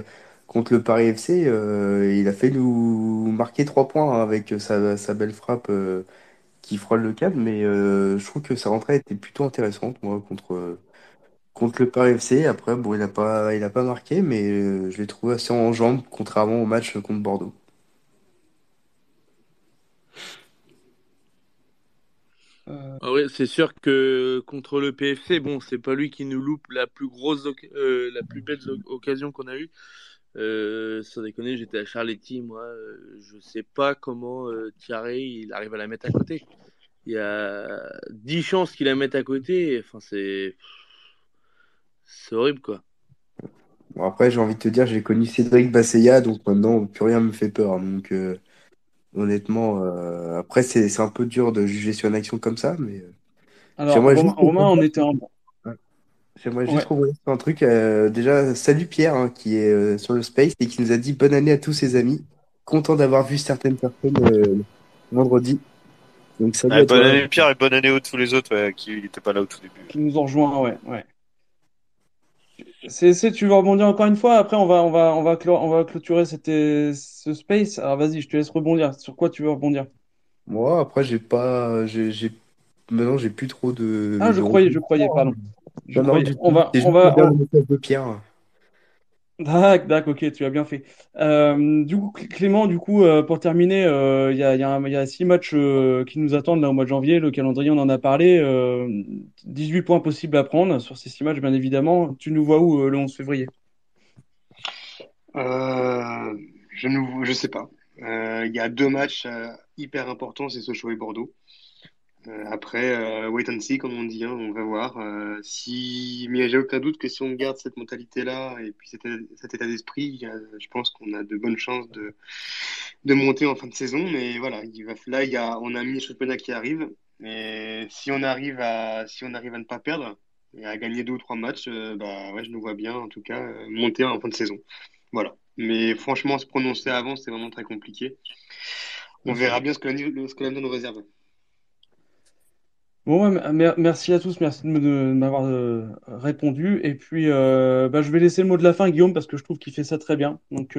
contre le Paris FC, il a fait nous marquer 3 points, hein, avec sa belle frappe qui frôle le cadre, mais je trouve que sa rentrée était plutôt intéressante, moi, contre le Paris FC. Après, bon, il a pas marqué, mais je l'ai trouvé assez en jambes, contrairement au match contre Bordeaux. Euh, Ah ouais, c'est sûr que contre le PFC, bon, c'est pas lui qui nous loupe la plus belle occasion qu'on a eue. Sans déconner, j'étais à Charletti, moi, je sais pas comment Thierry il arrive à la mettre à côté. Il y a 10 chances qu'il la mette à côté. Enfin, c'est horrible quoi. Bon, après, j'ai envie de te dire, j'ai connu Cédric Bassea, donc maintenant, plus rien me fait peur. Donc, honnêtement, après, c'est un peu dur de juger sur une action comme ça, mais alors, j'aimerais juste Romain, on était en. ouais, j'aimerais juste Ouais. rebondir sur un truc. Déjà, salut Pierre, hein, qui est sur le Space et qui nous a dit bonne année à tous ses amis. Content d'avoir vu certaines personnes vendredi. Donc, salut Ouais, à bonne toi. année Pierre et bonne année à tous les autres qui n'étaient pas là au tout début. Qui nous ont rejoints, ouais, ouais. Tu veux rebondir encore une fois? Après, on va clôturer ce space. Alors, vas-y, je te laisse rebondir. Sur quoi tu veux rebondir? Moi, après, maintenant, j'ai plus trop Ah, de retours. je croyais, pardon. Je Non, non, croyais. du tout. C'est juste pour dire le message de Pierre. D'accord, ok, tu as bien fait. Du coup, Clément, pour terminer, il y a 6 matchs qui nous attendent là au mois de janvier. Le calendrier, on en a parlé. 18 points possibles à prendre sur ces 6 matchs, bien évidemment. Tu nous vois où le 11 février? Je sais pas. Il y a deux matchs hyper importants, c'est Sochaux et Bordeaux. Après, wait and see, comme on dit, hein, on va voir. Mais j'ai aucun doute que si on garde cette mentalité-là et puis cet état d'esprit, je pense qu'on a de bonnes chances de monter en fin de saison. Mais voilà, là, on a mis le championnat qui arrive. Et si on arrive à ne pas perdre et à gagner 2 ou 3 matchs, bah ouais, je nous vois bien, en tout cas, monter en fin de saison. Voilà. Mais franchement, se prononcer avant, c'est vraiment très compliqué. On verra bien ce que l'avenir nous réserve. Bon, ouais, merci à tous, merci de m'avoir répondu. Et puis, je vais laisser le mot de la fin à Guillaume parce que je trouve qu'il fait ça très bien. Donc,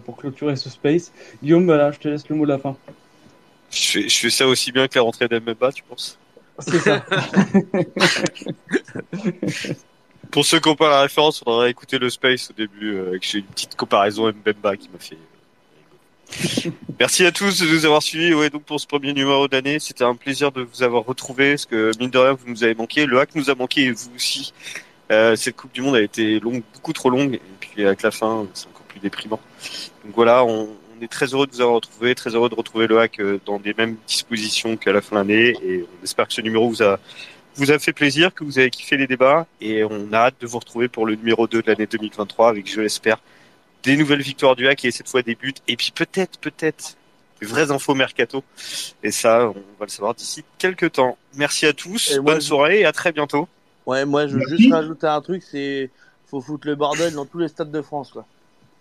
pour clôturer ce space, Guillaume, voilà, je te laisse le mot de la fin. Je fais ça aussi bien que la rentrée d'Mbemba, tu penses? C'est ça. Pour ceux qui n'ont pas la référence, on aurait écouté le space au début, que j'ai une petite comparaison Mbemba qui m'a fait. Merci à tous de nous avoir suivis. Ouais, donc pour ce premier numéro d'année, c'était un plaisir de vous avoir retrouvé, parce que mine de rien, vous nous avez manqué. Le hack nous a manqué et vous aussi. Cette Coupe du Monde a été longue, beaucoup trop longue, et puis avec la fin, c'est encore plus déprimant. Donc voilà, on est très heureux de vous avoir retrouvé, très heureux de retrouver le hack dans des mêmes dispositions qu'à la fin de l'année, et on espère que ce numéro vous a fait plaisir, que vous avez kiffé les débats, et on a hâte de vous retrouver pour le numéro 2 de l'année 2023 avec, je l'espère, des nouvelles victoires du hack et cette fois des buts, et puis peut-être des vraies infos mercato. Et ça, on va le savoir d'ici quelques temps. Merci à tous, bonne soirée et à très bientôt. Ouais, moi je veux juste rajouter un truc, faut foutre le bordel dans tous les stades de France, quoi.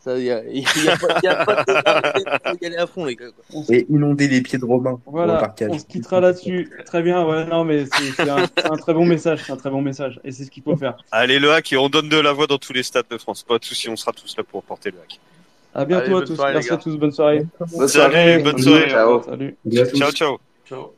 Ça, y a pas de faut y aller à fond, les gars, quoi. Et inonder les pieds de Romain. Voilà, on se quittera là-dessus. Très bien, ouais, non, mais c'est un très bon message, c'est un très bon message, et c'est ce qu'il faut faire. Allez, le hack, et on donne de la voix dans tous les stades de France. Pas de soucis, on sera tous là pour porter le hack. À bientôt. Allez, à tous. Merci à tous, bonne soirée. Bonne soirée. Ciao. Salut. Ciao. Ciao.